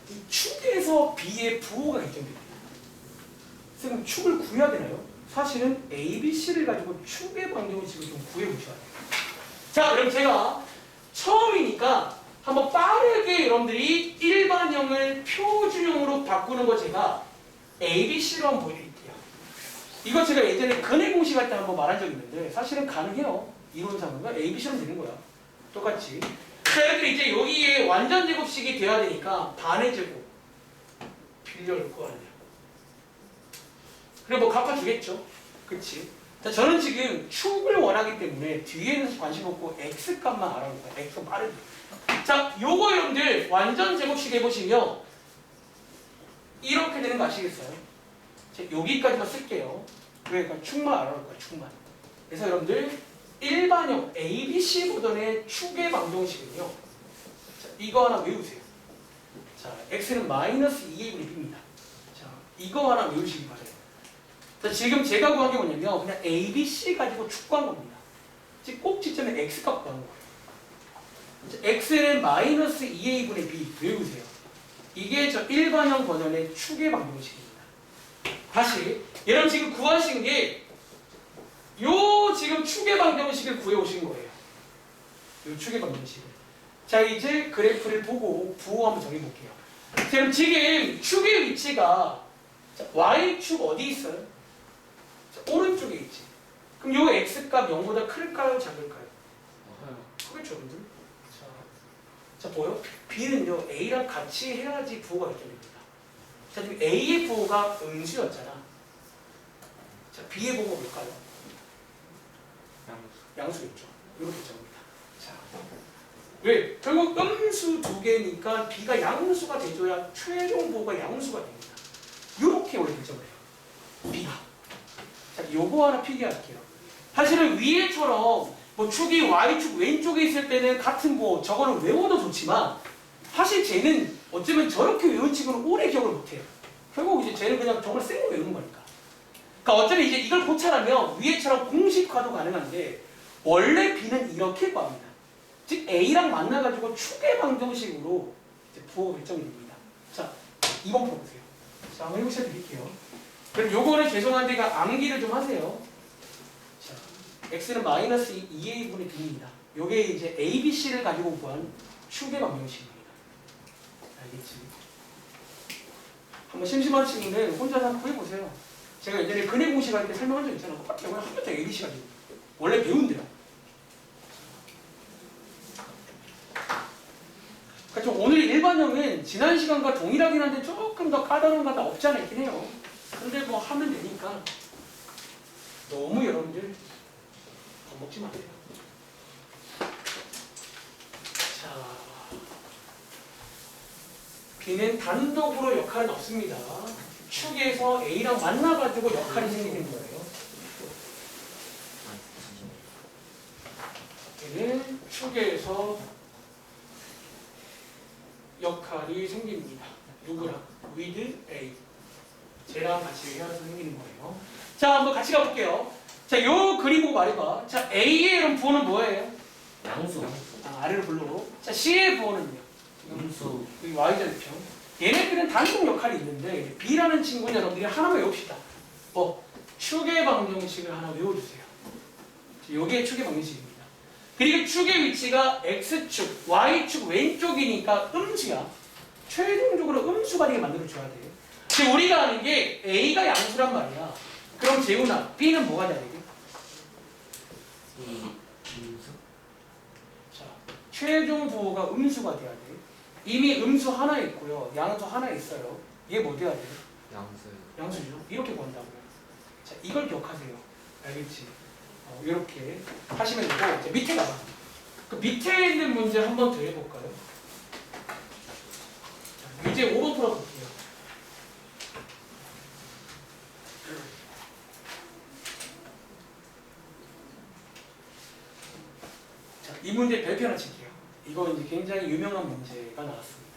이 축에서 B의 부호가 결정됩니다. 그럼 축을 구해야 되나요? 사실은 A, B, C를 가지고 축의 방정을 지금 좀 구해보셔야 돼요. 자, 그럼 제가 처음이니까 한번 빠르게 여러분들이 일반형을 표준형으로 바꾸는 거 제가 A, B, C로 한번 보여드릴게요. 이거 제가 예전에 근해 공식할 때 한번 말한 적이 있는데 사실은 가능해요. 이론상은 A, B, C로 되는 거야. 똑같이. 자, 이렇게 이제 여기에 완전 제곱식이 돼야 되니까 반의 제곱 빌려올 거 아니야. 그래 뭐 갚아주겠죠. 그치? 자, 저는 지금 축을 원하기 때문에 뒤에는 관심 없고 X값만 알아볼 거예요. X가 빠르게. 자, 요거 여러분들 완전 제곱식 해보시면 이렇게 되는 거 아시겠어요? 자, 여기까지만 쓸게요. 그러니까 축만 알아볼 거예요. 축만. 그래서 여러분들 일반형 ABC 보던의 축의 방정식은요. 자, 이거 하나 외우세요. 자, X는 마이너스 2의 분의 B입니다. 자, 이거 하나 외우시기 바래요. 자, 지금 제가 구한 게 뭐냐면 그냥 A, B, C 가지고 축구한 겁니다. 즉 꼭지점에 X값 구한 거예요. x는 마이너스 2a분의 b 외우세요. 이게 저 일반형 버전의 축의 방정식입니다. 다시 여러분 지금 구하신 게 요 지금 축의 방정식을 구해오신 거예요. 요 축의 방정식을. 자 이제 그래프를 보고 부호 한번 정해볼게요. 그럼 지금 축의 위치가 y축 어디 있어요? 자, 오른쪽에 있지. 그럼 요 x값 0보다 클까요? 작을까요? 크겠죠 여러분들? 자 보여? b는요 a랑 같이 해야지 부호가 결정됩니다. 자 지금 a의 부호가 음수였잖아. 자 b의 부호가 뭘까요? 양수겠죠. 이렇게 정합니다. 자, 왜? 결국 음수 두 개니까 b가 양수가 돼줘야 최종 부호가 양수가 됩니다. 이렇게 원래 결정을 해요. b가. 자, 요거 하나 필기할게요. 사실은 위에처럼 뭐 축이 y축 왼쪽에 있을 때는 같은 부호 저거는 외워도 좋지만 사실 쟤는 어쩌면 저렇게 외운 친구는 오래 기억을 못해요. 결국 이제 쟤는 그냥 정말 생으로 외우는 거니까. 그러니까 어쩌면 이제 이걸 고찰하면 위에처럼 공식화도 가능한데 원래 b는 이렇게 구합니다. 즉 a랑 만나가지고 축의 방정식으로 이제 부호가 결정이 됩니다. 자, 2번 풀어보세요. 자, 한번 해보셔 드릴게요. 그럼 요거는 죄송한데 암기를 좀 하세요. 자, x는 마이너스 2a분의 b입니다. 요게 이제 a, b, c를 가지고 구한 축의 방정식입니다. 알겠지? 한번 심심한 친구는 혼자서 한번 구해보세요. 제가 예전에 근해 공식할 때 설명한 적 있잖아요. 똑같아요. 그냥 한 문장 a, b, c 가지고 원래 배운 대로. 그러니까 좀 오늘 일반형은 지난 시간과 동일하긴 한데 조금 더 까다로운 거다 없지 않아 있긴 해요. 근데 뭐 하면 되니까 너무 여러분들 겁먹지 마세요. 자, b는 단독으로 역할은 없습니다. 축에서 a랑 만나가지고 역할이 생기는 거예요. b는 축에서 역할이 생깁니다. 누구랑? with a. 쟤랑 같이 해서 생기는 거예요. 자, 한번 같이 가볼게요. 자, 요 그림 보고 말해봐. 자, A의 이런 부호는 뭐예요? 양수. 아, 아래로 불러고. 자, C의 부호는요? 음수. 여기 Y절편. 얘네들은 단독 역할이 있는데 B라는 친구는 여러분들이 하나만 외웁시다. 축의 방정식을 하나 외워주세요. 요게 축의 방정식입니다. 그리고 축의 위치가 X축, Y축 왼쪽이니까 음수야. 최종적으로 음수가 되게 만들어줘야 돼. 근데 우리가 아는 게 A가 양수란 말이야. 그럼 재훈아, B는 뭐가 돼야 되게? 음수. 자, 최종 부호가 음수가 돼야 돼. 이미 음수 하나 있고요. 양수 하나 있어요. 얘 뭐 돼야 돼? 양수. 양수죠. 이렇게 구한다고요. 자, 이걸 기억하세요. 알겠지? 이렇게 하시면 되고, 이제 밑에 나가. 그 밑에 있는 문제 한 번 더 해볼까요? 자, 이제 5번 풀어볼게요. 자, 이 문제 별표 하나 칠게요. 이거 이제 굉장히 유명한 문제가 나왔습니다.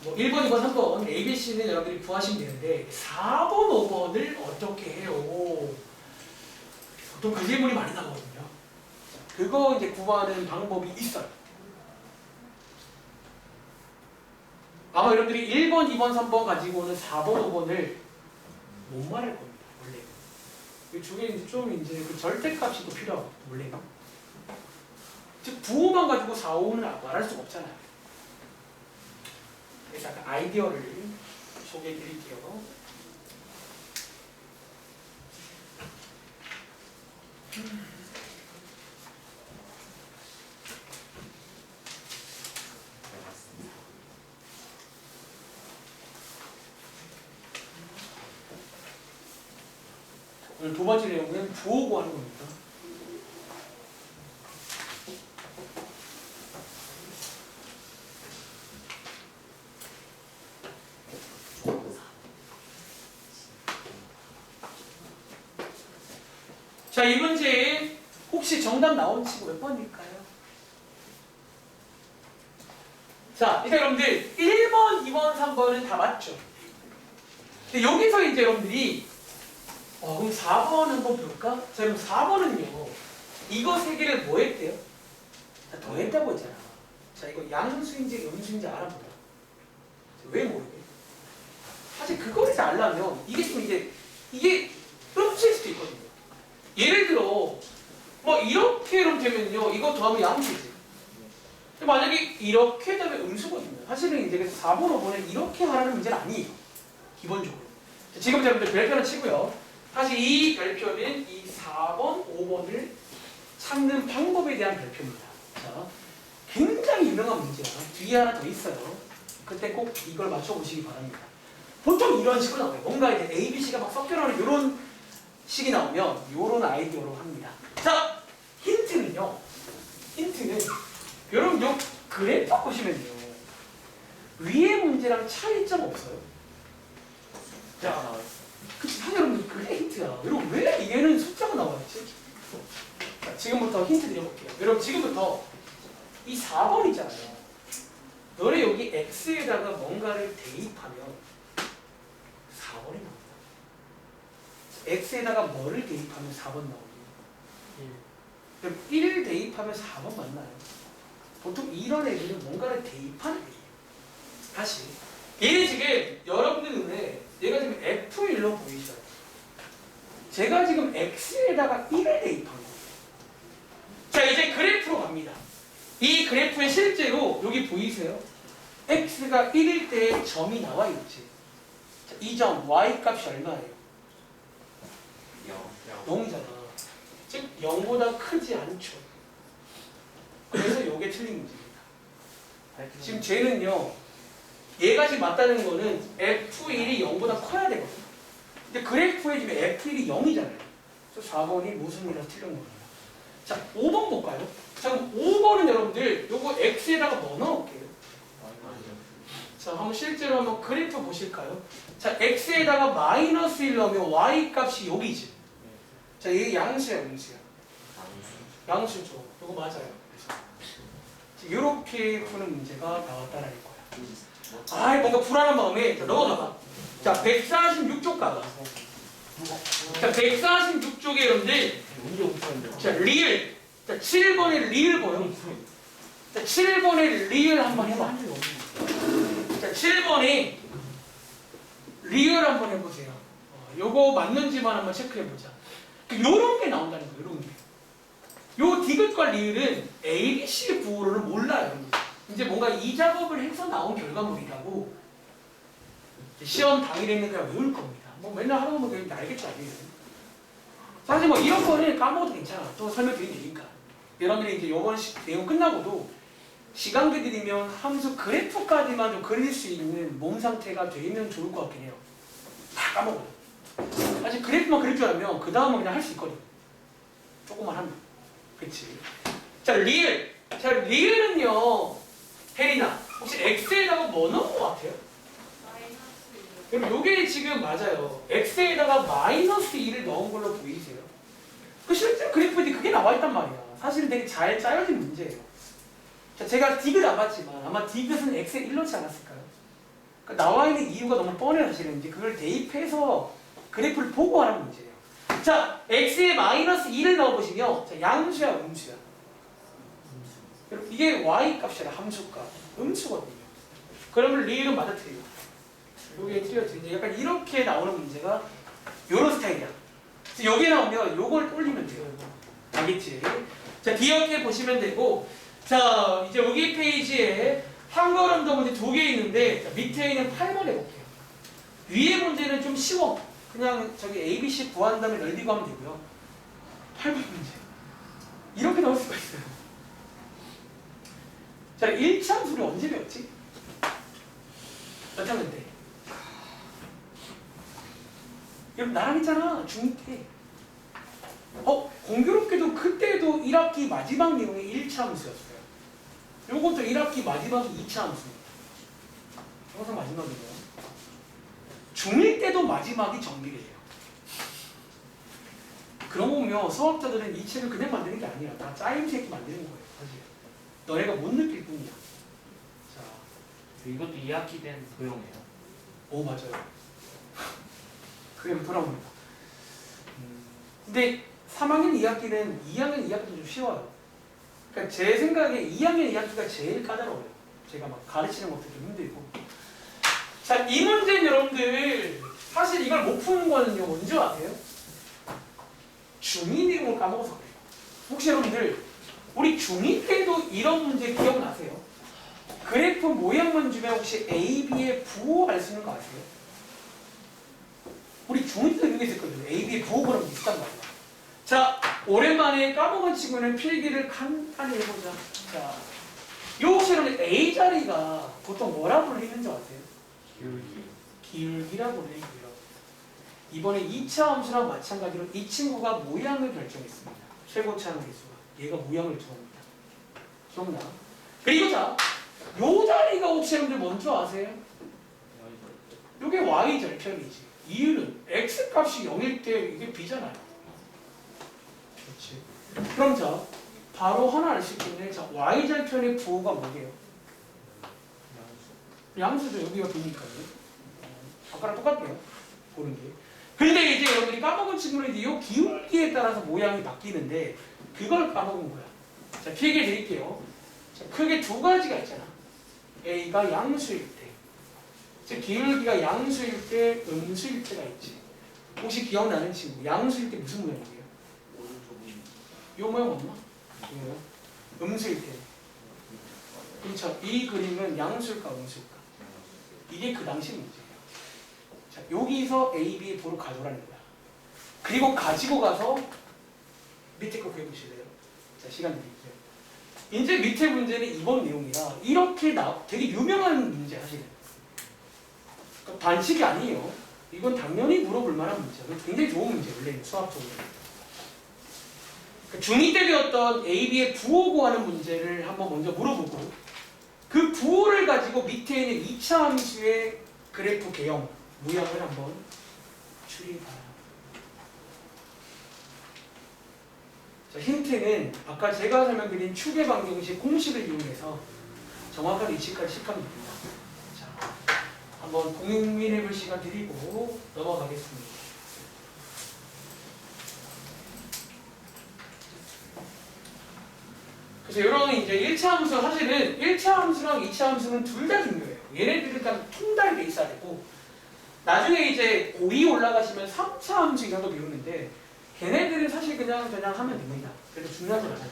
뭐 1번, 2번, 3번 A, B, C는 여러분들이 구하시면 되는데 4번, 5번을 어떻게 해요? 보통 그 질문이 많이 나거든요. 그거 이제 구하는 방법이 있어요. 아마 여러분들이 1번, 2번, 3번 가지고는 4번, 5번을 못 말할 겁니다. 원래. 이 중에 이제 좀 이제 그 절대값이 또 필요하고 원래는. 즉 부호만 가지고 4, 5는 말할 수가 없잖아요. 그래서 약간 아이디어를 소개해 드릴게요. 오늘 두 번째 내용은 부호 구하는 겁니다. 자, 이 문제에 혹시 정답 나온 친구 몇 번일까요? 자, 일단 여러분들 1번, 2번, 3번은 다 맞죠? 근데 여기서 이제 여러분들이 그럼 4번 한번 볼까? 자, 그럼 4번은요. 이거 세 개를 뭐 했대요? 자, 더했다고 했잖아. 자, 이거 양수인지 음수인지 알아보라. 왜 모르게? 사실 그거를 이제 알려면 이게 좀 이게 음수일 수도 있거든요. 예를 들어 뭐 이렇게 되면요, 이거 더하면 양수지. 근데 만약에 이렇게 되면 음수거든요. 사실은 이제 그래서 4번, 5번은 이렇게 하라는 문제는 아니에요. 기본적으로. 자, 지금 여러분들 별표는 치고요. 사실 이 별표는 이 4번, 5번을 찾는 방법에 대한 별표입니다. 자, 굉장히 유명한 문제야. 뒤에 하나 더 있어요. 그때 꼭 이걸 맞춰보시기 바랍니다. 보통 이런 식으로 나와요. 뭔가 이제 A, B, C가 막 섞여 나오는 이런 식이 나오면 이런 아이디어로 합니다. 자, 힌트는요. 힌트는 여러분 요 그래프 보시면요. 위에 문제랑 차이점 없어요. 자, 그치, 사실 여러분 그게 힌트야. 여러분 왜 얘는 숫자가 나와있지? 자, 지금부터 힌트 드려볼게요. 여러분 지금부터 이 4번 있잖아요. 너네 여기 X에다가 뭔가를 대입하면 4번이 나옵니다. X에다가 뭐를 대입하면 4번 나오죠? 그럼 1 대입하면 4번 맞나요? 보통 이런 애들은 뭔가를 대입하는 애예요. 다시 얘는 지금 여러분들 눈에 얘가 지금 F1로 보이죠? 제가 지금 X에다가 1을 대입한 거예요. 자, 이제 그래프로 갑니다. 이 그래프에 실제로 여기 보이세요? X가 1일 때 점이 나와 있지. 자, 이 점 Y 값이 얼마예요? 0이잖아. 즉 0보다 크지 않죠. 그래서 이게 틀린 문제입니다. 지금 쟤는요, 얘가 지금 맞다는 거는 F1이 0보다 커야 되거든요. 근데 그래프에 지금 F1이 0이잖아요. 그래서 4번이 무슨 일이라서 틀린 거예요. 자, 5번 볼까요? 자, 그럼 5번은 여러분들 요거 X에다가 뭐 넣을게요? 자, 한번 실제로 한번 그래프 보실까요? 자, X에다가 마이너스 1 넣으면 Y 값이 여기지. 자, 이게 양수야, 음수야? 양수죠. 이거 맞아요. 이렇게 푸는 문제가 나왔다라는 거야. 아, 뭔가 불안한 마음에 자, 넘어가봐. 자, 146쪽 가봐. 자, 146쪽에 여러분들 자, 리을. 자, 7번에 리을 보여. 자, 7번에 리을 한번 해봐. 자, 7번에 리을 한번 해보세요. 요거 맞는지만 한번 체크해보자. 요런 게 나온다는 거예요, 요런 게. 요 디귿과 리을은 A, B, C 부호를 몰라요. 이제 뭔가 이 작업을 해서 나온 결과물이라고 시험 당일에는 그냥 외울 겁니다. 뭐 맨날 하는 거면 그냥 알겠죠, 아니에요? 사실 뭐 이런 거는 까먹어도 괜찮아. 또 설명드린 얘기니까. 여러분들이 이제 요번 내용 끝나고도 시간 되드리면 함수 그래프까지만 좀 그릴 수 있는 몸 상태가 되면 좋을 것 같긴 해요. 다 까먹어요. 사실 그래프만 그릴 줄 알면 그 다음은 그냥 할 수 있거든. 조금만 하면. 그치? 자, 리을. 자, 리을은요, 혜린아, 혹시 X에다가 뭐 넣은 것 같아요? 그럼 요게 지금 맞아요. X에다가 마이너스 2를 넣은 걸로 보이세요? 그 실제 그래프에 그게 나와 있단 말이야. 사실은 되게 잘 짜여진 문제예요. 자, 제가 디귿 안 봤지만 아마 디귿은 X에 1 넣지 않았을까요? 그러니까 나와 있는 이유가 너무 뻔해요, 사실은. 이제 그걸 대입해서 그래프를 보고 하는 문제예요. 자, X에 마이너스 2를 넣어보시면, 자, 양수야, 음수야? 이게 Y 값이라 함수값. 음수거든요. 그러면 리을은 맞아 틀려. 요게 틀려지는데 약간 이렇게 나오는 문제가 요런 스타일이야. 그래서 여기 나오면 요걸 올리면 돼요. 알겠지? 자, 기억해 보시면 되고, 자, 이제 여기 페이지에 한 걸음 더 문제 2개 있는데, 자, 밑에 있는 8번 해볼게요. 위에 문제는 좀 쉬워. 그냥 저기 A, B, C 구한 다음에 넓히고 하면 되고요. 8번 문제. 이렇게 나올 수가 있어요. 자, 1차 함수를 언제 배웠지? 몇 학년 때? 여러분 나랑 했잖아, 중2 때. 공교롭게도 그때도 1학기 마지막 내용이 1차 함수였어요. 요것도 1학기 마지막이 2차 함수입니다. 항상 마지막이에요. 중1 때도 마지막이 정비례예요. 그런 거 보면 수학자들은 이 책을 그냥 만드는 게 아니라 다 짜임새 있게 만드는 거예요. 사실. 너네가 못 느낄 뿐이야. 자, 이것도 2학기 된 도형이에요. 오, 맞아요. 그게 돌아옵니다. 근데 3학년 2학기는 2학년 2학기도 좀 쉬워요. 그러니까 제 생각에 2학년 2학기가 제일 까다로워요. 제가 막 가르치는 것도 좀 힘들고. 자, 이 문제는 여러분들 사실 이걸 못 푸는 거는요 뭔지 아세요? 중2 내용을 까먹어서 그래요. 혹시 여러분들 우리 중2 때도 이런 문제 기억나세요? 그래프 모양만 주면 혹시 A, B의 부호 알 수 있는 거 아세요? 우리 중2 때도 이런 게 있었거든요. A, B의 부호랑 비슷한 말이야. 자, 오랜만에 까먹은 친구는 필기를 간단히 해보자. 자, 요 혹시 여러분 A 자리가 보통 뭐라고 불리는 줄 아세요? 기울기라고 불리고요. 이번에 2차 함수랑 마찬가지로 이 친구가 모양을 결정했습니다. 최고차 함수가. 얘가 모양을 정합니다. 기억나? 그리고 자, 요 자리가 혹시 여러분들 뭔지 아세요? 요게 y절편이지. 이유는 x값이 0일 때 이게 b잖아요. 그렇지. 그럼 자, 바로 하나 알 수 있겠네. 자, y절편의 부호가 뭐게요? 양수죠. 여기가 b니까요. 아까랑 똑같네요. 보는 게. 근데 이제 여러분들이 까먹은 친구는 이 기울기에 따라서 모양이 바뀌는데 그걸 까먹은 거야. 자, 필기 드릴게요. 자, 크게 두 가지가 있잖아. A가 양수일 때, 즉 기울기가 양수일 때, 음수일 때가 있지. 혹시 기억나는 친구, 양수일 때 무슨 모양이에요? 요 모양 없나? 이 모양? 음수일 때. 그렇죠. 이 그림은 양수일까 음수일까? 이게 그 당시 문제예요. 자, 여기서 A, B의 부를 가져오라는 거야. 그리고 가지고 가서 밑에 거 구해보실래요? 자, 시간 드릴게요. 이제 밑에 문제는 이번 내용이라 이렇게 되게 유명한 문제 사실은. 그러니까 반칙이 아니에요. 이건 당연히 물어볼 만한 문제야. 굉장히 좋은 문제 원래 수학적으로. 그러니까 중2 때 배웠던 A, B의 부호 구하는 문제를 한번 먼저 물어보고 그 부호를 가지고 밑에 있는 2차 함수의 그래프 개형 모양을 한번 추리해봐요. 자, 힌트는 아까 제가 설명드린 추계 방정식 공식을 이용해서 정확한 위치까지 식하면 됩니다. 자, 한번 고민해볼 시간 드리고 넘어가겠습니다. 그래서 이런 이제 1차 함수 사실은 1차 함수랑 2차 함수는 둘 다 중요해요. 얘네들은 일단 통달돼 있어야 되고 나중에 이제 고2 올라가시면 3차 함수 이상도 배우는데 걔네들은 사실 그냥 하면 됩니다. 그래서 중요하지 않아요.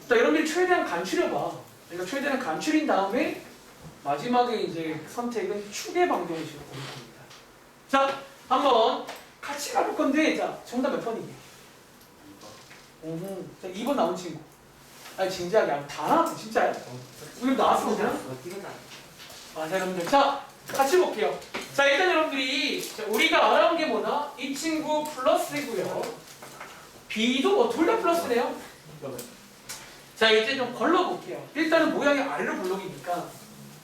자, 여러분들 최대한 간추려봐. 그러니까 최대한 간추린 다음에 마지막에 이제 선택은 추계 방정식으로 고를 겁니다. 자, 한번 같이 가볼 건데, 자, 정답 몇 번이에요? 자, 2번 나온 친구. 아니, 진지하게. 다 나왔어, 진짜요? 우리 나왔어, 그냥? 자, 여러분들. 자, 같이 볼게요. 자, 일단 여러분들이 우리가 알아온 게 뭐다? 이 친구 플러스고요. B도 둘 다 플러스네요. 자, 이제 좀 걸러볼게요. 일단은 모양이 아래로 블록이니까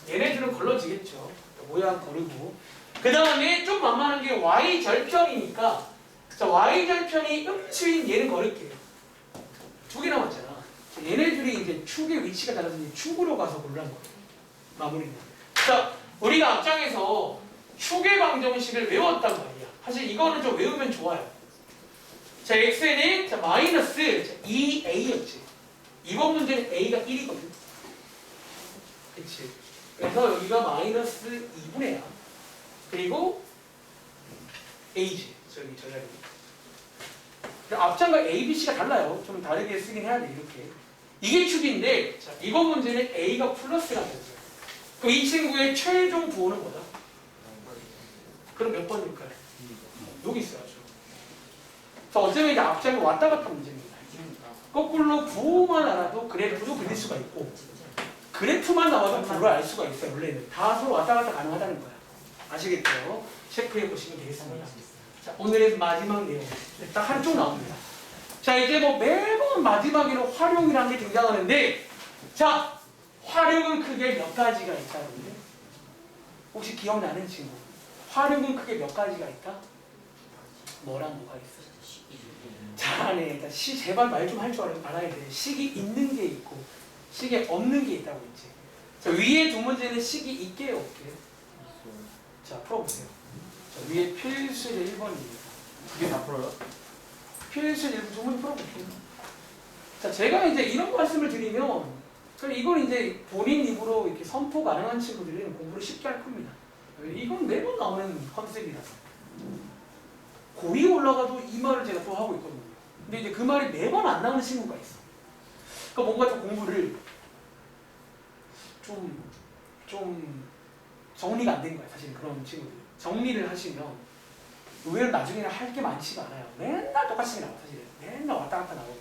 얘네들은 걸러지겠죠. 모양 거르고. 그 다음에 좀 만만한 게 Y절편이니까 자, Y절편이 음수인 얘는 걸을게요. 두 개 남았잖아. 얘네들이 이제 축의 위치가 달라서 축으로 가서 고르라는 거예요. 마무리는. 자, 우리가 앞장에서 축의 방정식을 외웠단 말이야. 사실 이거는 좀 외우면 좋아요. 자, x는 자, 마이너스 2a였지. 이번 문제는 a가 1이거든. 그치? 그래서 여기가 마이너스 2분의 1. 그리고 a지. 저기 저 자리. 앞장과 a, b, c가 달라요. 좀 다르게 쓰긴 해야 돼. 이렇게. 이게 축인데 자, 이번 문제는 a가 플러스가 되죠. 그럼 이 친구의 최종 부호는 뭐다? 그럼 몇 번일까요? 여기 있어야죠. 자, 어쩌면 이제 앞장이 왔다 갔다 문제입니다. 거꾸로 부호만 알아도 그래프도 그릴 수가 있고 그래프만 나와도 부호를 알 수가 있어요. 원래는 다 서로 왔다 갔다 가능하다는 거야. 아시겠죠? 체크해 보시면 되겠습니다. 자, 오늘의 마지막 내용 딱 한쪽 나옵니다. 자, 이제 뭐 매번 마지막에는 활용이라는 게 등장하는데 자, 활용은 크게 몇 가지가 있다는데 혹시 기억나는 친구? 활용은 크게 몇 가지가 있다? 뭐랑 뭐가 있어? 잘하네. 제발 말 좀 할 줄 알아야 돼. 식이 있는 게 있고 식이 없는 게 있다고 했지. 자, 위에 두 문제는 식이 있게 없게. 자, 풀어보세요. 자, 위에 필수의 1번입니다. 이게 다 풀어요? 필수 일부 조문이 풀어볼게요. 자, 제가 이제 이런 말씀을 드리면, 그럼 이건 이제 본인 입으로 이렇게 선포 가능한 친구들은 공부를 쉽게 할 겁니다. 이건 매번 나오는 컨셉이라서. 고2 올라가도 이 말을 제가 또 하고 있거든요. 근데 이제 그 말이 매번 안 나오는 친구가 있어. 그러니까 뭔가 좀 공부를 좀 정리가 안 된 거야, 사실 그런 친구들. 정리를 하시면 의외로 나중에는 할 게 많지가 않아요. 맨날 똑같이 나와, 사실은. 맨날 왔다 갔다 나오고.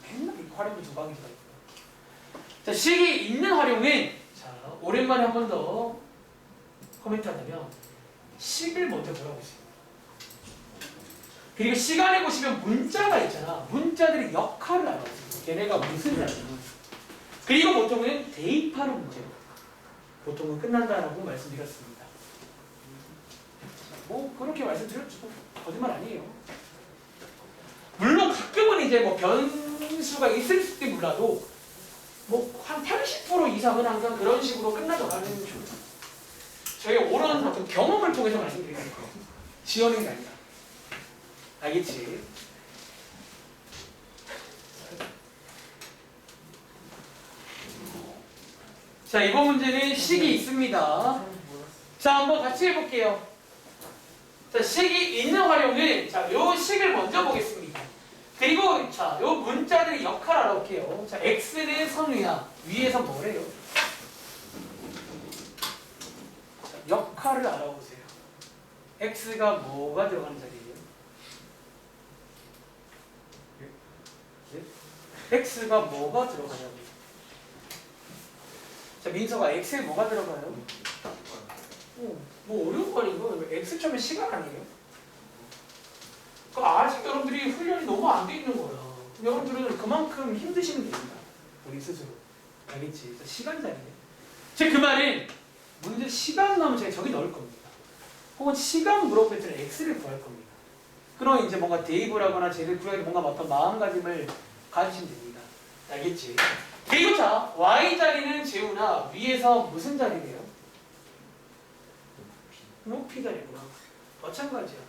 맨날 활용도 두 방이가 있고. 자, 식이 있는 활용은, 자, 오랜만에 한 번 더 코멘트 하자면, 식을 먼저 보라보세요. 그리고 시간에 보시면 문자가 있잖아. 문자들의 역할을 알아보세요. 걔네가 무슨 자리냐. 그리고 보통은 대입하는 문제로 보통은 끝난다라고 말씀드렸습니다. 뭐 그렇게 말씀드렸죠. 거짓말 아니에요. 물론 가끔은 이제 뭐 변수가 있을지 몰라도 뭐 한 80% 이상은 항상 그런 식으로 끝나져가는 중. 저희 오랜 어떤 경험을 통해서 말씀드리는 거예요. 지어낸 게 아니라. 알겠지? 자, 이번 문제는 식이 있습니다. 자, 한번 같이 해볼게요. 자, 식이 있는 활용은, 자, 요 식을 먼저 보겠습니다. 그리고, 자, 요 문자들의 역할 알아볼게요. 자, x는 선위야. 위에서 뭐래요? 자, 역할을 알아보세요. x가 뭐가 들어가는 자리예요? x가 뭐가 들어가냐고. 자, 민서가 x에 뭐가 들어가요? 뭐 어려운 거 아니고 x 처음에 시간 아니에요? 그 아직 여러분들이 훈련이 너무 안 돼 있는 거야. 여러분들은 그만큼 힘드시면 됩니다. 우리 스스로. 알겠지? 시간 자리네. 제 그 말은 문제 시간 나오면 제가 저기 넣을 겁니다. 혹은 시간 물어볼 때는 x를 구할 겁니다. 그럼 이제 뭔가 대입을 하거나 쟤를 구하기 뭔가 어떤 마음가짐을 가지시면 됩니다. 알겠지? 그리고 자, y 자리는 재우나 위에서 무슨 자리래요? 높이 자리구나. 마찬가지야.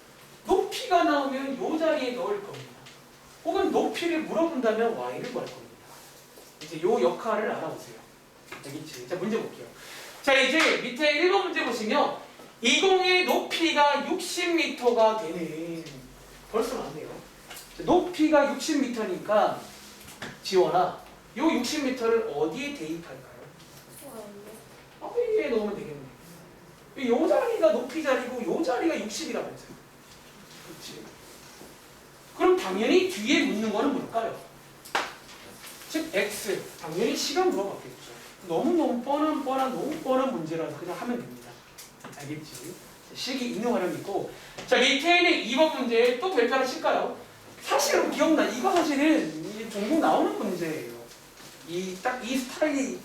높이가 나오면 요 자리에 넣을 겁니다. 혹은 높이를 물어본다면 y를 구할 겁니다. 이제 요 역할을 알아보세요. 알겠지? 자, 문제 볼게요. 자, 이제 밑에 1번 문제 보시면 20의 높이가 60m가 되는, 벌써 나왔네요. 높이가 60m니까 지원아, 요 60m를 어디에 대입할까요? 여기에 넣으면 되겠네. 요 자리가 높이 자리고 요 자리가 60이라고 했어요. 그렇지? 그럼 당연히 뒤에 묻는 거는 뭘까요? 즉 x, 당연히 시간 물어봤겠죠. 너무 뻔한 문제라서 그냥 하면 됩니다. 알겠지? 식이 있는 활용이 있고, 자, 밑에 있는 2번 문제 또 별표 하나 칠까요? 사실은 기억나. 이거 사실은 이게 종종 나오는 문제예요. 딱 이 스타일이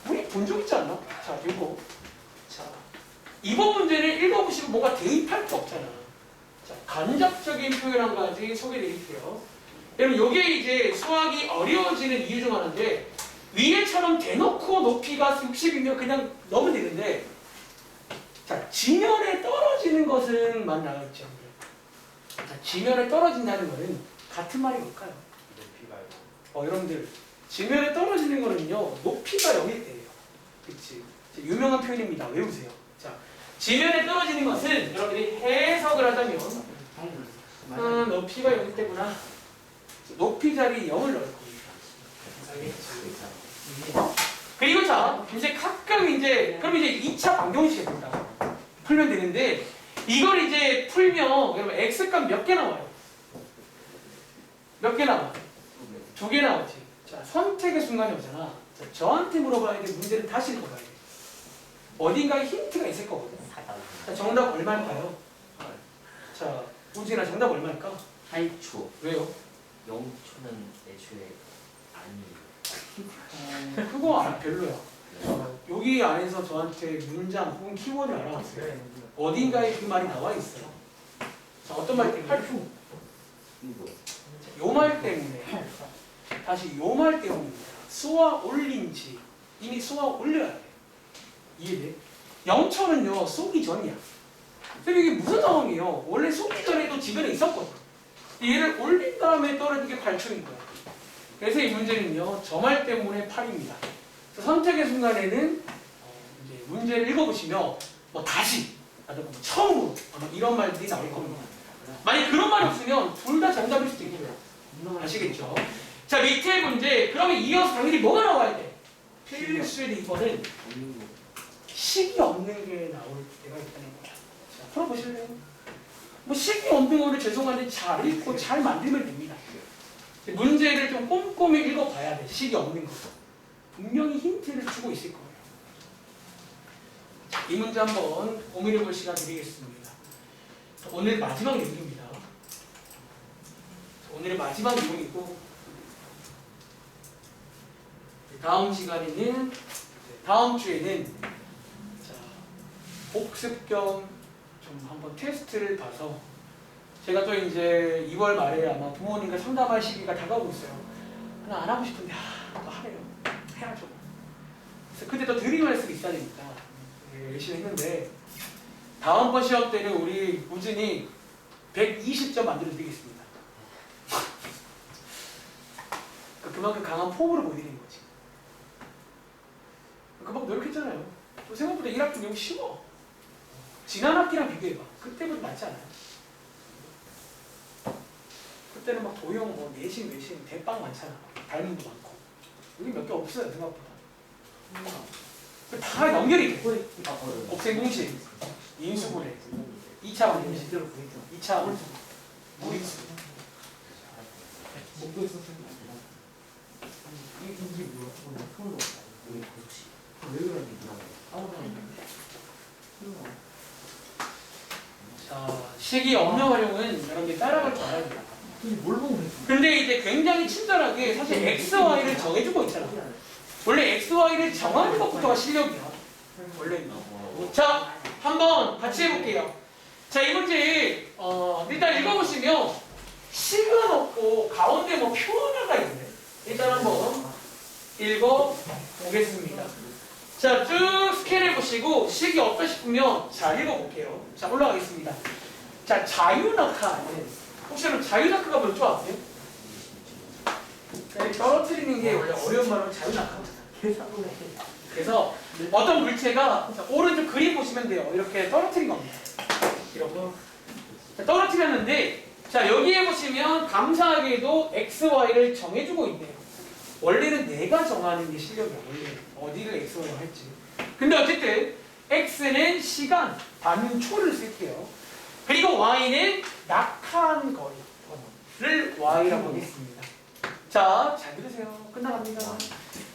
우리 본 적 있지 않나? 자, 이거. 자, 이번 문제를 읽어보시고 뭔가 대입할 게 없잖아. 자, 간접적인 표현 한 가지 소개드릴게요. 여러분, 요게 이제 수학이 어려워지는 이유 중 하나인데, 위에처럼 대놓고 높이가 60이면 그냥 넣으면 되는데, 자, 지면에 떨어지는 것은 맞나겠죠? 자, 지면에 떨어진다는 것은 같은 말이 뭘까요? 높이가 여러분들, 지면에 떨어지는 거는요, 높이가 0일 때예요. 그치? 유명한 표현입니다. 외우세요. 자, 지면에 떨어지는 것은 여러분들이 해석을 하자면, 높이가 0일 때구나. 높이 자리 0을 넣을 겁니다. 알겠지? 그리고 자, 이제 가끔 이제, 그럼 이제 2차 방정식이 된다. 풀면 되는데, 이걸 이제 풀면, 여러분, x값 몇 개 나와요? 몇 개 나와? 2개 나오지. 자, 선택의 순간이 오잖아. 자, 저한테 물어봐야 돼. 문제를 다시 읽어봐야 돼. 어딘가에 힌트가 있을 거거든. 자, 정답 얼마일까요? 자, 우진아, 정답 얼마일까? 8초. 왜요? 0초는 애초에 아니에요. 그거 별로야. 여기 안에서 저한테 문장 혹은 키워드를 알아봤어요. 어딘가에 그 말이 나와 있어요. 자, 어떤 말 때문에? 8초. 이거. 요 말 때문에. 다시 요 말 때문입니다. 쏘아 올린지. 이미 쏘아 올려야 돼. 이해돼? 0초는요, 쏘기 전이야. 선생님 이게 무슨 상황이에요? 원래 쏟기 전에도 주변에 있었거든. 얘를 올린 다음에 떨어지게 발출인 거야. 그래서 이 문제는요, 점할 때문에 8입니다. 선택의 순간에는 이제 문제를 읽어보시면 뭐 다시, 뭐 처음으로 이런 말들이 나올 겁니다. 만약 그런 말이 없으면 둘 다 정답일 수도 있고요. 아시겠죠? 자, 밑에 문제. 그러면 이어서 당연히 뭐가 나와야 돼? 필수의 2번은 식이 없는 게 나올 때가 있다는 거야. 자, 풀어보실래요? 뭐 식이 없는 거를 죄송한데 잘 읽고 잘 만들면 됩니다. 문제를 좀 꼼꼼히 읽어봐야 돼. 식이 없는 거. 분명히 힌트를 주고 있을 거예요. 자, 이 문제 한번 고민해 볼 시간 드리겠습니다. 오늘 마지막 내용입니다. 오늘의 마지막 내용이고 다음 시간에는 다음 주에는 자, 복습 겸 좀 한번 테스트를 봐서 제가 또 이제 2월 말에 아마 부모님과 상담할 시기가 다가오고 있어요. 나 안 하고 싶은데 또 하래요. 해야죠. 그래서 그때 또 드림할 수 있어야 되니까 열심히 했는데 다음번 시험 때는 우리 우진이 120점 만들어 드리겠습니다. 그만큼 강한 폼으로 보여드리는 거지. 그만큼 노력했잖아요. 또 생각보다 1학기 너무 쉬워. 지난 학기랑 비교해봐. 그때보다 낫지 않아요? 그때는 막 도형, 뭐 내신, 대빵 많잖아. 발문도 많고. 여기 몇 개 없어요, 생각보다. 다 연결이 돼. 곱셈 공식, 인수분해, 2차 방정식, 2차 무리수. 이게 뭐야? 손으로. 왜 그러는지 자, 식이 없는 활용은 여러분들이 따라갈 줄 알아야 돼요. 뭘 보고 그랬어? 근데 이제 굉장히 친절하게 사실 X, Y를 정해주고 있잖아. 원래 X, Y를 정하는 것부터가 실력이야. 원래. 자, 한번 같이 해볼게요. 자, 이 문제 일단 읽어보시면 식은 없고 가운데 뭐 표 하나가 있네. 일단 한번 읽어보겠습니다. 자, 쭉 스캔해보시고 식이 없다 싶으면 잘 읽어볼게요. 자, 올라가겠습니다. 자, 자유낙하. 혹시 여러분 자유낙하가 뭔 줄 아세요? 떨어뜨리는 게 원래 어려운 말로 자유낙하잖아. 그래서 어떤 물체가 자, 오른쪽 그림 보시면 돼요. 이렇게 떨어뜨린 겁니다. 이렇게. 자, 떨어뜨렸는데 자, 여기에 보시면 감사하게도 X, Y를 정해주고 있네요. 원래는 내가 정하는 게 실력이야. 원래 어디를 X, Y로 할지. 근데 어쨌든 X는 시간, 단초를 쓸게요. 그리고 Y는 낙하한 거리를 Y라고 하겠습니다. 자, 잘 들으세요. 끝나갑니다.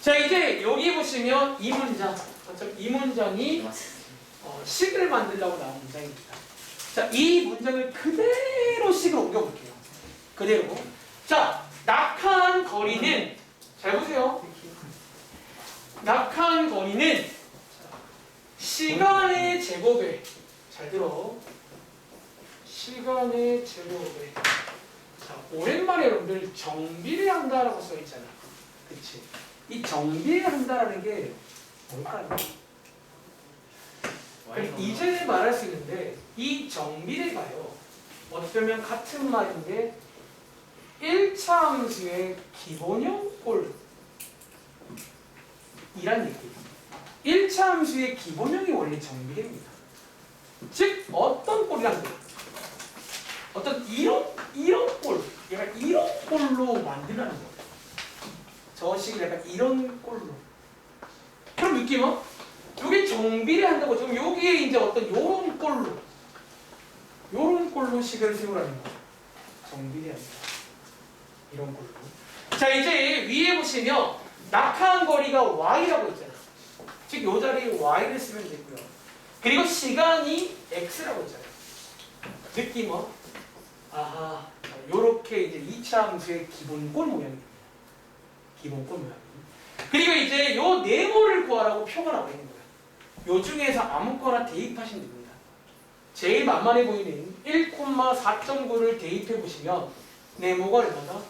자, 이제 여기 보시면 이 문장, 이 문장이 식을 만들려고 나온 문장입니다. 자, 이 문장을 그대로 식으로 옮겨볼게요. 그대로. 자, 낙하한 거리는 잘 보세요. 낙하한 거리는 시간의 제곱에 잘 들어. 시간의 제곱에 자, 오랜만에 여러분들 정비례한다라고 써있잖아. 그치? 이 정비례한다라는 게 뭘까요? 이제 말할 수 있는데 이 정비례가요. 어떻게 보면 같은 말인데 1차 함수의 기본형 꼴 이란 얘기예요. 1차 함수의 기본형이 원래 정비례입니다. 즉 어떤 꼴이라는 거예요? 어떤 이런 꼴, 약간 이런 꼴로 만들라는 거예요. 저 식을 약간 이런 꼴로. 그럼 느낌은 이게 정비례 한다고 지금 여기에 이제 어떤 요런 꼴로 식을 세우라는 거예요. 정비례 한다. 이런 꼴로. 자, 이제 위에 보시면 낙하한 거리가 y라고 있잖아. 즉 요 자리에 y를 쓰면 되고요. 그리고 시간이 x라고 있잖아요. 느낌은 아하, 요렇게 이제 2차 함수의 기본 꼴 모양입니다. 기본 꼴 모양. 그리고 이제 요 네모를 구하라고 표가 나와 있는 거예요. 요 중에서 아무거나 대입하시면 됩니다. 제일 만만해 보이는 1,4.9를 대입해 보시면 네모가 얼마나?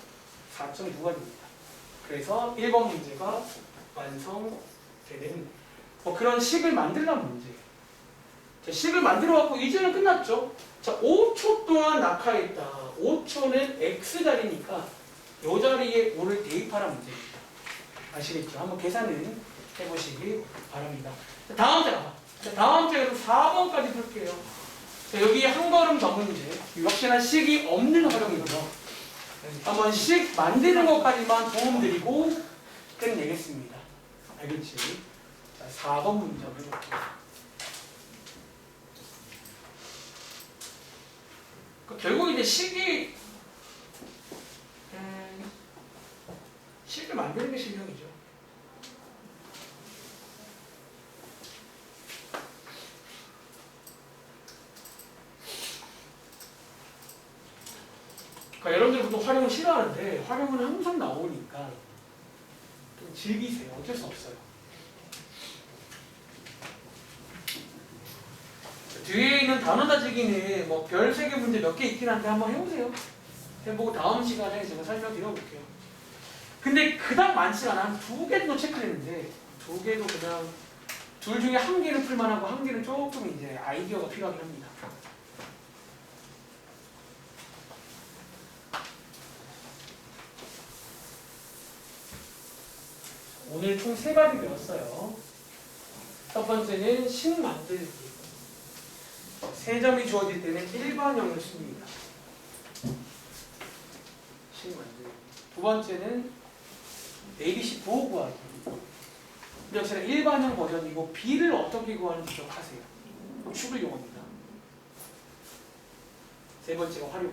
4.9가 됩니다. 그래서 1번 문제가 완성되는 뭐 그런 식을 만들려는 문제예요. 자, 식을 만들어갖고 이제는 끝났죠. 자, 5초 동안 낙하했다. 5초는 x 자리니까 이 자리에 5를 대입하라 문제입니다. 아시겠죠? 한번 계산을 해보시기 바랍니다. 자, 다음 째 가봐. 자, 다음 째로 4번까지 볼게요. 자, 여기 한 걸음 더 문제. 역시나 식이 없는 활용이고요. 한번 식 만드는 것까지만 도움드리고 끝내겠습니다. 알겠지? 자, 4번 문제 한번 해볼게요. 결국 이제 식을 만드는 게 실력이죠. 그러니까 여러분들 보통 활용을 싫어하는데 활용은 항상 나오니까 좀 즐기세요. 어쩔 수 없어요. 뒤에 있는 단어 다지기는 뭐 별 3개 문제 몇 개 있긴 한데 한번 해보세요. 해보고 다음 시간에 제가 설명드려 볼게요. 근데 그닥 많지 않아. 한 2개 체크했는데 2개도 그냥 둘 중에 1개는 풀만하고 1개는 조금 이제 아이디어가 필요하긴 합니다. 오늘 총 3가지 배웠어요. 첫 번째는 식 만들기. 3점이 주어질 때는 일반형을 씁니다. 식 만들기. 두 번째는 ABC 부호 구하기. 역시나 일반형 버전이고 B를 어떻게 구하는지 기억하세요. 축을 이용합니다. 세 번째가 활용.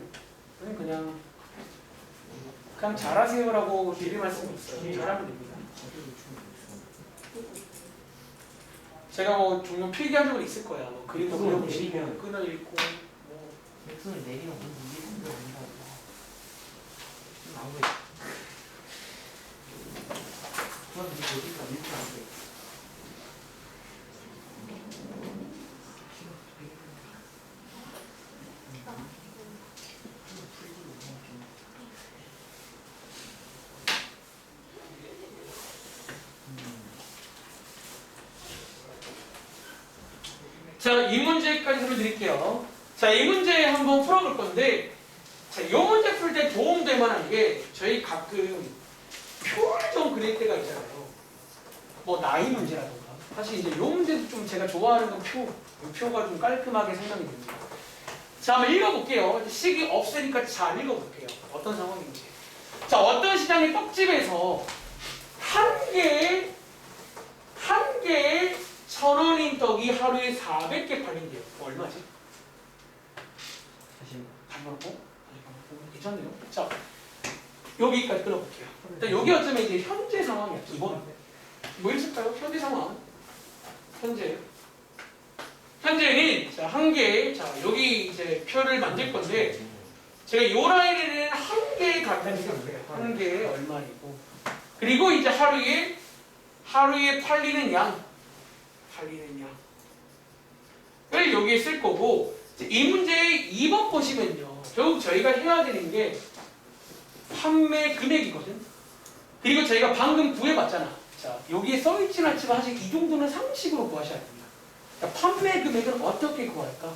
그냥 잘하세요라고 드릴 말씀이 있어요. 잘하면 됩니다. 제가 뭐 종종 필기한 적은 있을 거야. 뭐 그림도 그려보시고 끊어 읽고 뭐 맥스는 내리면 오늘 이게 생겨난다고. 안 돼. 그만 이제 어디가 이렇게 안 돼. 자, 이 문제까지 설명드릴게요. 자, 이 문제 한번 풀어볼 건데, 자, 이 문제 풀 때 도움될 만한 게 저희 가끔 표를 좀 그릴 때가 있잖아요. 뭐 나이 문제라던가. 사실 이제 이 문제도 좀 제가 좋아하는 건 표. 이 표가 좀 깔끔하게 설명이 됩니다. 자, 한번 읽어볼게요. 식이 없으니까 잘 읽어볼게요. 어떤 상황인지. 자, 어떤 시장의 떡집에서 한 개에 1,000원인 떡이 하루에 400개 팔린대요. 얼마지? 다시 반갑고? 괜찮네요. 자, 여기까지 끊어볼게요. 일단 여기 어쩌면 이제 현재 상황이야. 2번. 뭐 있을까요? 현재 상황. 현재는 자, 한 개. 자, 여기 이제 표를 만들 건데 제가 이 라인에는 한 개의 값을 찍었어요. 한 개에 얼마이고. 그리고 이제 하루에 팔리는 양을 여기에 쓸 거고, 이 문제의 2번 보시면요. 결국 저희가 해야 되는 게 판매 금액이거든. 그리고 저희가 방금 구해봤잖아. 자, 여기에 써있진 않지만 사실 이 정도는 상식으로 구하셔야 됩니다. 자, 판매 금액은 어떻게 구할까?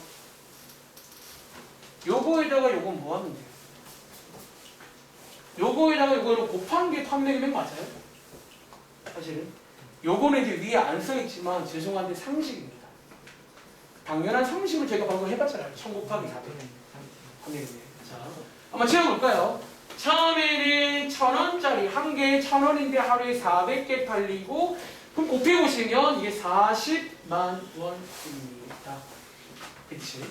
요거에다가 요건 뭐 하면 돼요? 요거에다가 요거를 곱한 게 판매 금액 맞아요? 사실은 요거는 이제 위에 안 써있지만 죄송한데 상식입니다. 당연한 상식을 제가 방금 해봤잖아요. 1000 곱하기 400. 자, 한번 채워볼까요? 처음에는 1,000원짜리 한 개에 1,000원인데 하루에 400개 팔리고, 그럼 곱해보시면 이게 40만 원입니다. 그치?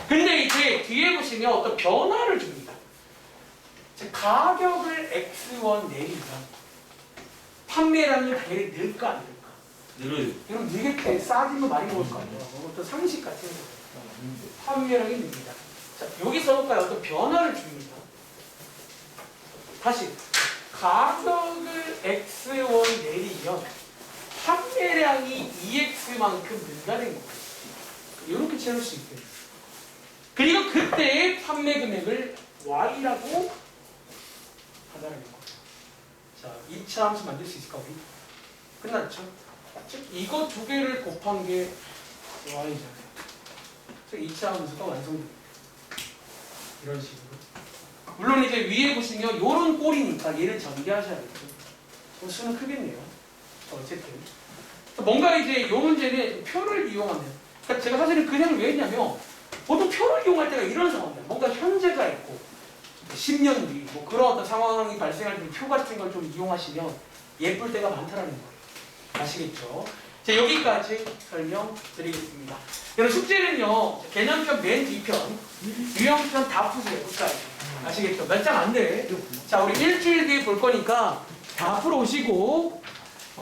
근데 이제 뒤에 보시면 어떤 변화를 줍니다. 가격을 X1 내리면 판매량이 당연히 늘까 안 늘까? 늘어요. 그럼 늘겠대. 싸지면 많이 먹을 거 아니에요. 어떤 상식 같은 거. 판매량이 늡니다. 자, 여기 써볼까요? 어떤 변화를 줍니다. 다시 가격을 X1 내리면 판매량이 2X만큼 는다는 거예요. 이렇게 채울 수 있대요. 그리고 그때의 판매 금액을 Y라고 하다는 거예요. 자, 2차 함수 만들 수 있을까 우리? 끝났죠? 즉 이거 두 개를 곱한 게 y잖아요. 저 2차 함수가 완성됩니다. 이런 식으로. 물론 이제 위에 보시면 요런 꼴이니까 얘를 전개하셔야겠죠. 수는 크겠네요. 어쨌든. 뭔가 이제 요 문제는 표를 이용하면. 그러니까 제가 사실은 그냥 왜 했냐면 보통 표를 이용할 때가 이런 상황이에요. 뭔가 현재가 있고 10년 뒤 뭐 그런 어떤 상황이 발생할 때 표 같은 걸 좀 이용하시면 예쁠 때가 많다라는 거예요. 아시겠죠? 자, 여기까지 설명드리겠습니다. 여러분 숙제는요. 개념편 맨 뒤편, 유형편 다 푸세요. 끝까지. 아시겠죠? 몇 장 안 돼. 자, 우리 일주일 뒤에 볼 거니까 다 풀어오시고